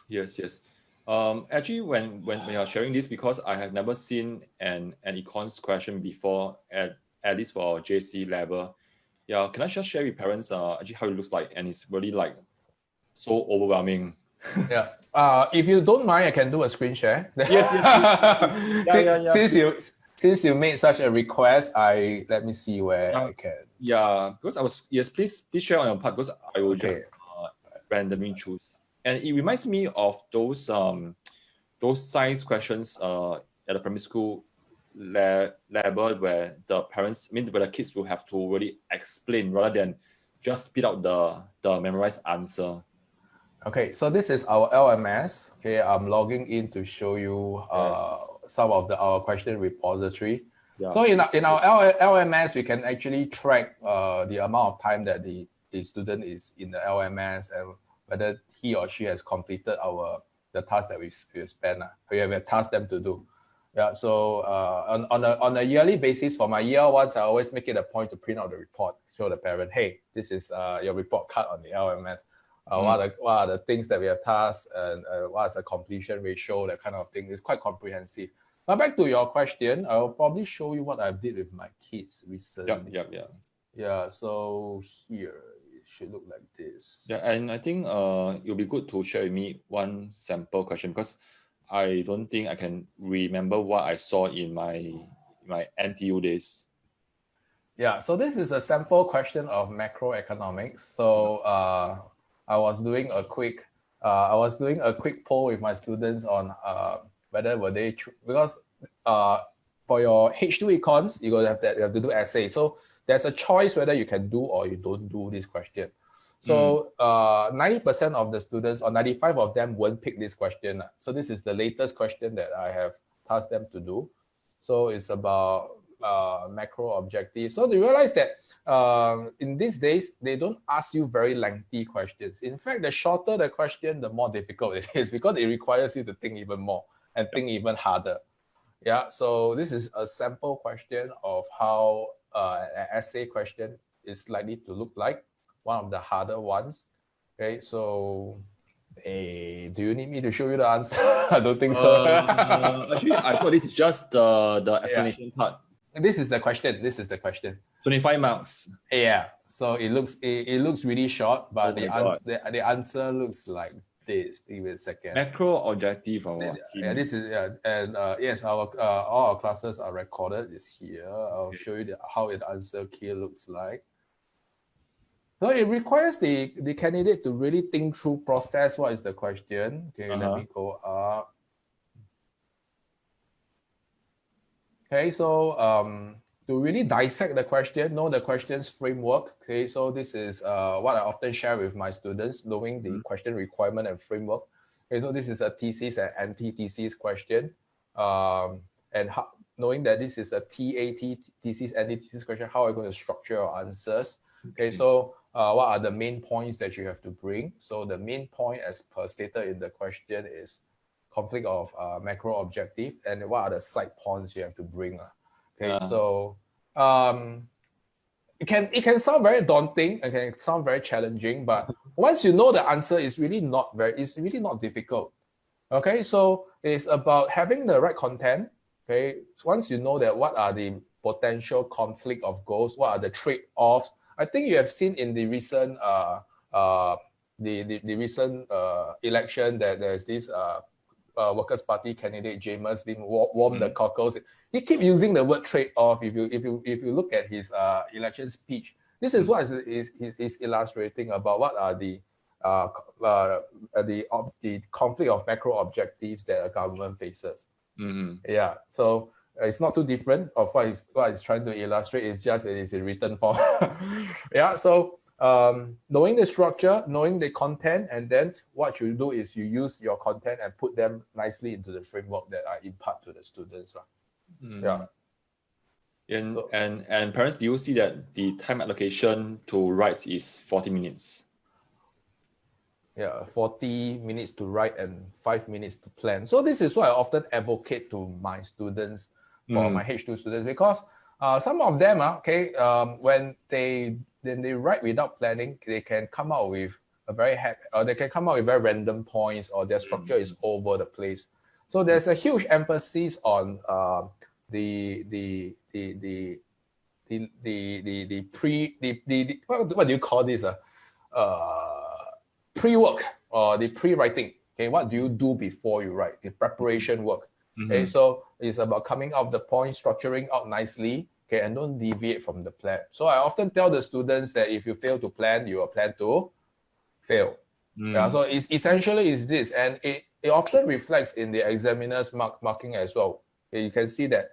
Yes. Actually, when you're sharing this, because I have never seen an econs question before, at least for JC level. Yeah, can I just share with parents actually how it looks like, and it's really like so overwhelming. Yeah. If you don't mind, I can do a screen share. Yes. Since you made such a request, let me see where I can. Yeah, because please share on your part, because I will just randomly choose. And it reminds me of those science questions at the primary school level, where the parents, where the kids will have to really explain rather than just spit out the memorized answer. Okay, so this is our LMS. Okay, I'm logging in to show you some of our question repository. Yeah. So in our LMS, we can actually track the amount of time that the student is in the LMS, and whether he or she has completed the task that we spent. We have tasked them to do. Yeah. So on a yearly basis, for my year ones, I always make it a point to print out the report, show the parent, hey, this is your report card on the LMS. What are the things that we have tasked, and what is the completion ratio, that kind of thing. It's quite comprehensive. Now back to your question, I'll probably show you what I did with my kids recently. Yeah, so here it should look like this. Yeah, and I think it'll be good to share with me one sample question, because I don't think I can remember what I saw in my NTU days. Yeah, so this is a sample question of macroeconomics. So I was doing a quick poll with my students on whether were they because for your H2 econs, you have to do essay. So there's a choice whether you can do or you don't do this question. So 90% of the students, or 95 of them, won't pick this question. So this is the latest question that I have tasked them to do. So it's about macro objectives. So they realize that in these days, they don't ask you very lengthy questions. In fact, the shorter the question, the more difficult it is, because it requires you to think even more and think even harder. Yeah, so this is a sample question of how an essay question is likely to look like, one of the harder ones. Okay, so do you need me to show you the answer? I don't think so. Actually, I thought this is just the explanation part. This is the question. 25 marks. Yeah. So it looks really short, but the answer looks like this. Give it a second. Macro objective or what? Yeah, this is and yes, all our classes are recorded. It's here. I'll show you how the answer key looks like. So it requires the candidate to really think through, process what is the question. Okay, let me go up. Okay, so to really dissect the question, know the question's framework. Okay, so this is what I often share with my students, knowing the question requirement and framework. Okay, so this is a thesis and anti-thesis question. And knowing that this is a TAT, thesis, anti-thesis question, how are you going to structure your answers? Okay, so what are the main points that you have to bring? So the main point, as per stated in the question, is conflict of macro objective, and what are the side points you have to bring. Okay, so it can sound very daunting, it can sound very challenging, but once you know the answer, it's really not difficult. Okay, so it's about having the right content. Okay, so once you know that what are the potential conflict of goals, what are the trade-offs. I think you have seen in the recent election that there's this Workers' Party candidate James Lin warm the cockles. He keep using the word trade-off. If you look at his election speech, this is what is illustrating about what are the conflict of macro objectives that a government faces. Yeah, so it's not too different of what is trying to illustrate. It's just it is in written form. Yeah, so knowing the structure, knowing the content, and then what you do is you use your content and put them nicely into the framework that I impart to the students. Yeah. And parents, do you see that the time allocation to write is 40 minutes? Yeah, 40 minutes to write and 5 minutes to plan. So this is what I often advocate to my students, for my H2 students, because some of them, when they write without planning, they can come out with very random points, or their structure is over the place. So there's a huge emphasis on what do you call this? Pre-work or the pre-writing. Okay, what do you do before you write? The preparation work. Okay, so it's about coming out of the point, structuring out nicely. Okay, and don't deviate from the plan. So I often tell the students that if you fail to plan, you are planned to fail. Yeah, so it's essentially is this, and it often reflects in the examiner's marking as well. Okay, you can see that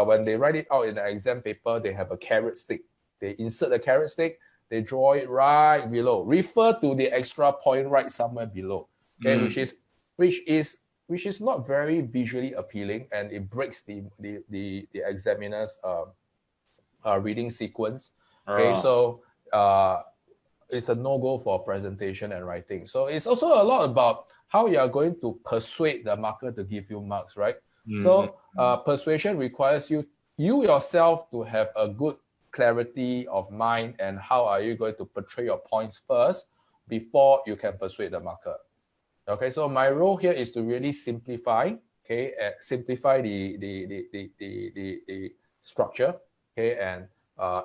when they write it out in the exam paper, they have a carrot stick. They insert the carrot stick. They draw it right below. Refer to the extra point right somewhere below. Okay, which is not very visually appealing, and it breaks the examiner's reading sequence. Okay, so it's a no-go for presentation and writing. So it's also a lot about how you are going to persuade the marker to give you marks, right? So persuasion requires you yourself to have a good clarity of mind, and how are you going to portray your points first before you can persuade the marker. Okay, so my role here is to really simplify, simplify the structure, and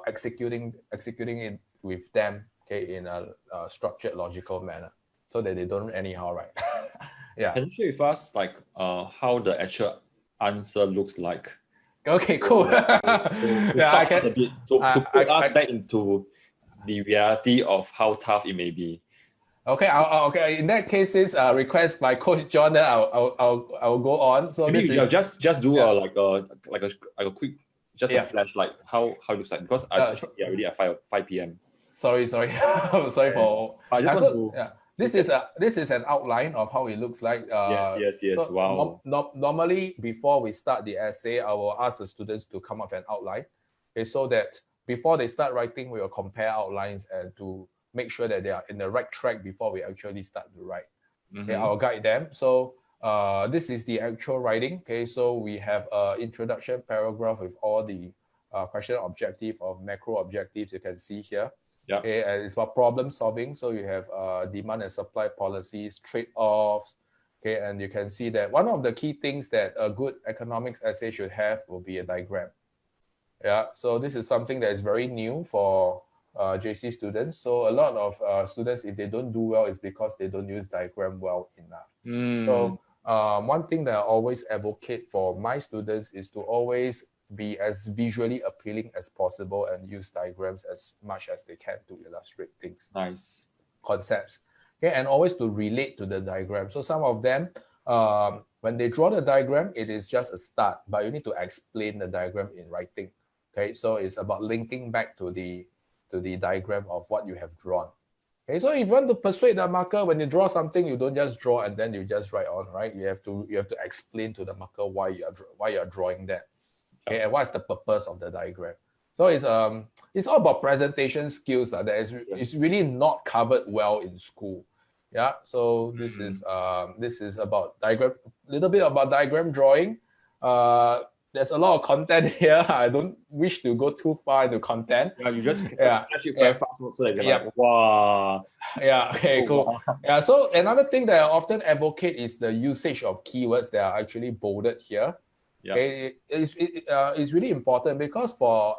executing it with them, in a structured, logical manner, so that they don't anyhow write. Yeah. Can you share with us how the actual answer looks like? Okay, cool. To put us back into the reality of how tough it may be. Okay, okay. In that case, request by Coach John, then I'll go on. So maybe this is just do a quick a flash, like how it looks like, because I already at 5 p.m. Sorry, sorry for. I just want to. This is an outline of how it looks like. Yes. So wow. Normally, before we start the essay, I will ask the students to come up with an outline, so that before they start writing, we will compare outlines and to make sure that they are in the right track before we actually start to write. Okay, I'll guide them. So this is the actual writing. Okay, so we have an introduction paragraph with all the question objective of macro objectives you can see here. Yeah. Okay, and it's about problem solving. So you have demand and supply policies, trade-offs. Okay, and you can see that one of the key things that a good economics essay should have will be a diagram. Yeah, so this is something that is very new for JC students. So a lot of students, if they don't do well, it's because they don't use diagram well enough. So one thing that I always advocate for my students is to always be as visually appealing as possible and use diagrams as much as they can to illustrate things. Nice. Concepts. Okay, and always to relate to the diagram. So some of them, when they draw the diagram, it is just a start, but you need to explain the diagram in writing. Okay, so it's about linking back to the diagram of what you have drawn. Okay, so if you want to persuade the marker, when you draw something, you don't just draw and then you just write on, right? You have to explain to the marker why you are drawing that. Okay, and what's the purpose of the diagram. So it's all about presentation skills that is really not covered well in school. Yeah, so this is about diagram, little bit about diagram drawing. There's a lot of content here. I don't wish to go too far into content. Yeah, you just splash it very fast so that you're like, wow. Yeah, okay, cool. Yeah, so another thing that I often advocate is the usage of keywords that are actually bolded here. Yeah. Okay, it's really important because for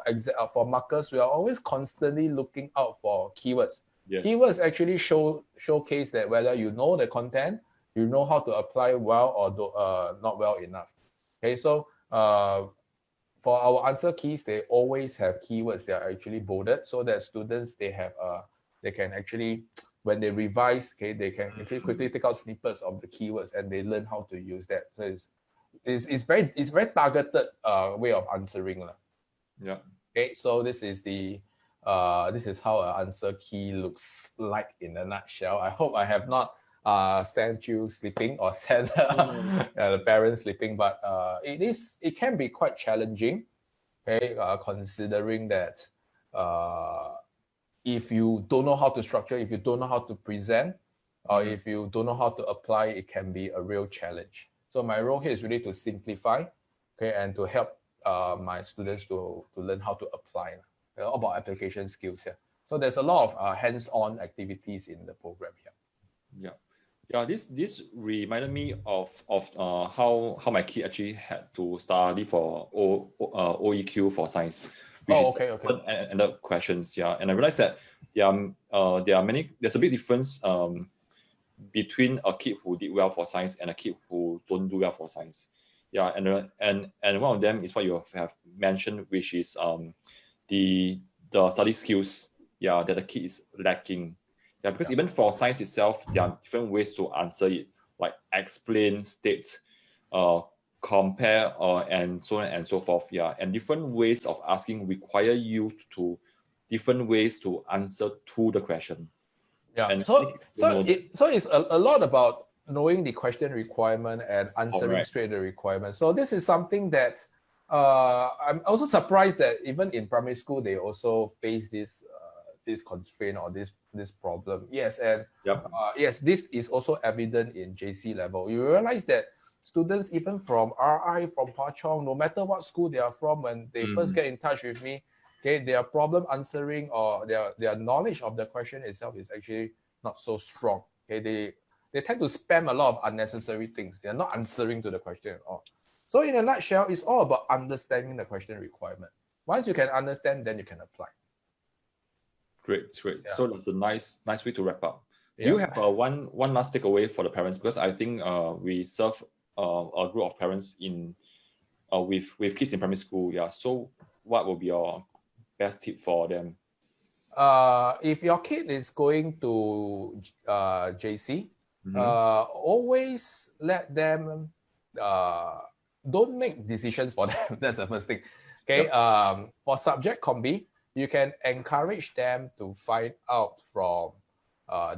markers, we are always constantly looking out for keywords. Yes. Keywords actually showcase that whether you know the content, you know how to apply well or not well enough. Okay, so for our answer keys, they always have keywords that are actually bolded so that students they can actually, when they revise, okay, they can actually quickly take out snippets of the keywords and they learn how to use that. So it's very targeted way of answering. Yeah. Okay, so this is how an answer key looks like in a nutshell. I hope I have not sent you sleeping or sent the parents sleeping, but it can be quite challenging. Okay, considering that if you don't know how to structure, if you don't know how to present, or if you don't know how to apply, it can be a real challenge. So my role here is really to simplify, okay, and to help my students to learn how to apply, about application skills here. So there's a lot of hands-on activities in the program here. Yeah, this reminded me of how my kid actually had to study for OEQ for science, which is and the questions. Yeah, and I realized that there are many. There's a big difference between a kid who did well for science and a kid who don't do well for science. Yeah, and one of them is what you have mentioned, which is the study skills. Yeah, that the kid is lacking. Yeah, because even for science itself, there are different ways to answer it, like explain, state, compare, and so on and so forth. Yeah, and different ways of asking require you to different ways to answer to the question. Yeah, and so it's a lot about knowing the question requirement and answering straight the requirement. So this is something that I'm also surprised that even in primary school they also face this constraint or this problem. Yes, and yes, this is also evident in JC level. You realize that students even from RI, from Hwa Chong, no matter what school they are from, when they first get in touch with me, okay, their problem answering or their knowledge of the question itself is actually not so strong. Okay, they tend to spam a lot of unnecessary things. They're not answering to the question at all. So in a nutshell, it's all about understanding the question requirement. Once you can understand, then you can apply. Great. Yeah. So that's a nice way to wrap up. Do you have one last takeaway for the parents? Because I think we serve a group of parents in with kids in primary school. Yeah. So what will be your best tip for them? If your kid is going to JC, always let them don't make decisions for them. That's the first thing. Okay. For subject combi, you can encourage them to find out from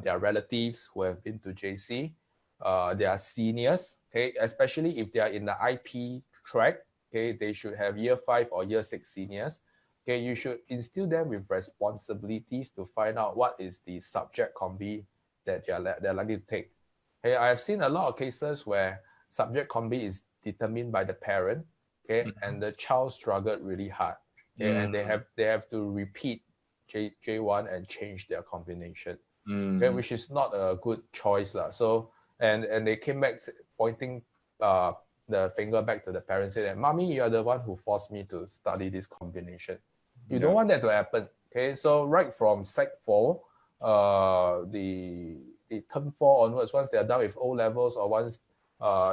their relatives who have been to JC, their seniors, okay, especially if they are in the IP track, okay, they should have year 5 or year 6 seniors. Okay, you should instill them with responsibilities to find out what is the subject combi that they're likely to take. Okay, I have seen a lot of cases where subject combi is determined by the parent, okay, and the child struggled really hard. Okay, and they have to repeat J1 and change their combination, okay, which is not a good choice. So and they came back pointing the finger back to the parents, saying that, "Mommy, you are the one who forced me to study this combination." You don't want that to happen. Okay, so right from Sec 4, the term 4 onwards, once they're done with O levels, or once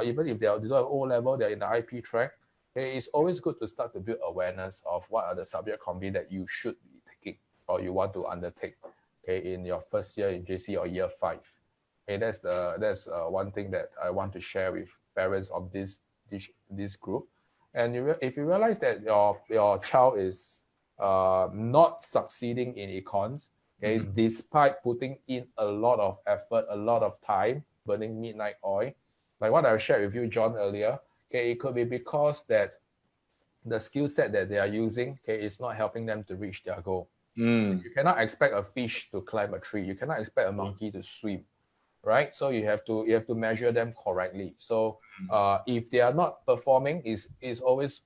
even if they don't have O level, they're in the IP track. Okay, it's always good to start to build awareness of what are the subject combi that you should be taking or you want to undertake. Okay, in your first year in JC or year 5. Okay, that's one thing that I want to share with parents of this group. And if you realize that your child is not succeeding in econs, Okay, despite putting in a lot of effort, a lot of time, burning midnight oil, like what I shared with you, John, earlier. Okay, it could be because that the skill set that they are using, okay, is not helping them to reach their goal. You cannot expect a fish to climb a tree. You cannot expect a monkey to swim, right? So you have to measure them correctly. So if they are not performing, is always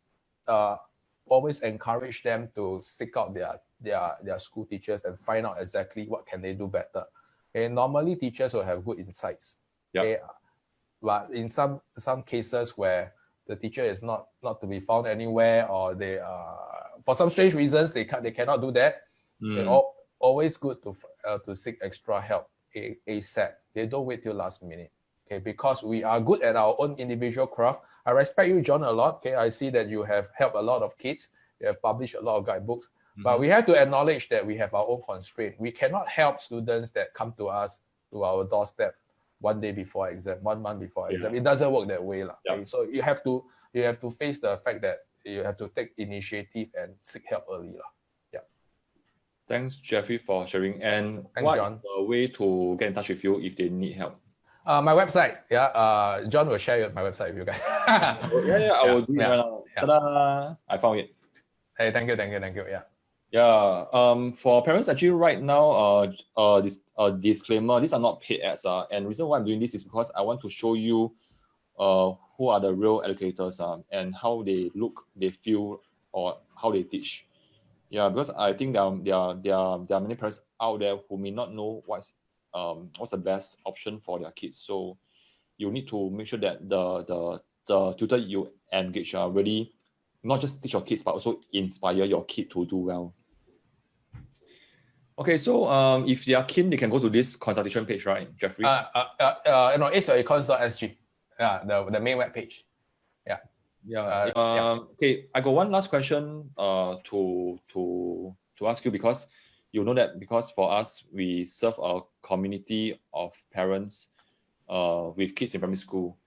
encourage them to seek out their school teachers and find out exactly what can they do better. Okay, normally teachers will have good insights. Okay, but in some cases where the teacher is not to be found anywhere, or they for some strange reasons they cannot do that. It's always good to seek extra help ASAP. They don't wait till last minute. Okay, because we are good at our own individual craft. I respect you, John, a lot. Okay, I see that you have helped a lot of kids. You have published a lot of guidebooks, but we have to acknowledge that we have our own constraint. We cannot help students that come to us to our doorstep 1 day before exam, 1 month before exam. It doesn't work that way, okay? So you have to face the fact that you have to take initiative and seek help early, Thanks, Jeffrey, for sharing. And thanks, what John. is the way to get in touch with you if they need help? My website, John will share my website with you guys. I will do it right now. Ta-da! I found it. Hey, thank you. For parents, actually, right now, this disclaimer: these are not paid ads. And the reason why I'm doing this is because I want to show you, who are the real educators, and how they look, they feel, or how they teach. Yeah, because I think there are many parents out there who may not know what's the best option for their kids. So you need to make sure that the tutor you engage really not just teach your kids, but also inspire your kid to do well. Okay, so if they are keen, they can go to this consultation page, right, Jeffrey? Econs.sg. The main web page. Okay, I got one last question to ask you, because you know that because for us, we serve a community of parents with kids in primary school.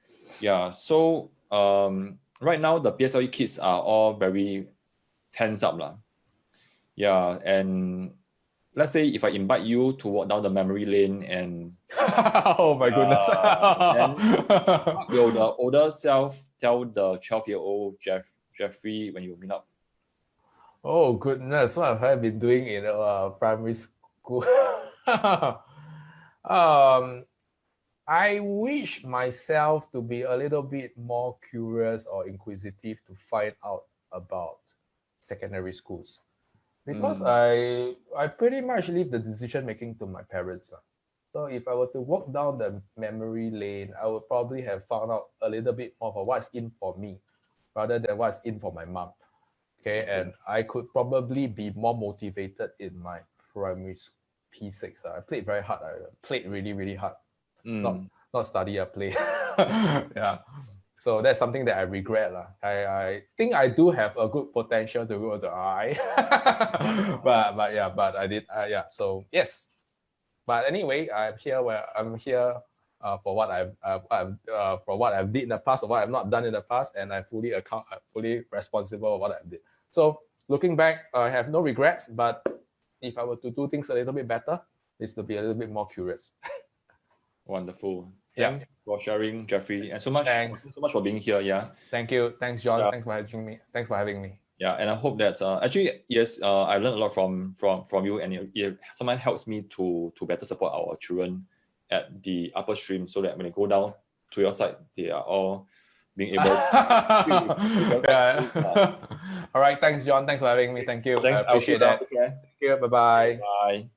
Yeah, so right now the PSLE kids are all very tense up lah. Yeah, and let's say if I invite you to walk down the memory lane and oh my goodness. Will the older self tell the 12-year-old Jeffrey when you meet up? Oh goodness, what have I been doing in primary school? I wish myself to be a little bit more curious or inquisitive to find out about secondary schools, because I pretty much leave the decision making to my parents. So if I were to walk down the memory lane, I would probably have found out a little bit more of what's in for me rather than what's in for my mom. Okay, and I could probably be more motivated in my primary P6. I played very hard. I played really, really hard. Not study, I play. Yeah. So that's something that I regret. I think I do have a good potential to go to RI. but I did. So yes. But anyway, I'm here for what I've did in the past, or what I've not done in the past, and I'm fully responsible for what I did. So looking back, I have no regrets. But if I were to do things a little bit better, it's to be a little bit more curious. Wonderful. Thanks for sharing, Jeffrey, and so much. Thanks so much for being here. Yeah. Thank you. Thanks, John. Thanks for having me. Yeah, and I hope that actually, yes, I learned a lot from you, and it somehow helps me to better support our children at the upper stream, so that when they go down to your side, they are all being able to All right, thanks, John. Thanks for having me. Thank you. Thanks, I appreciate that. Okay. Thank you. Bye-bye. Bye.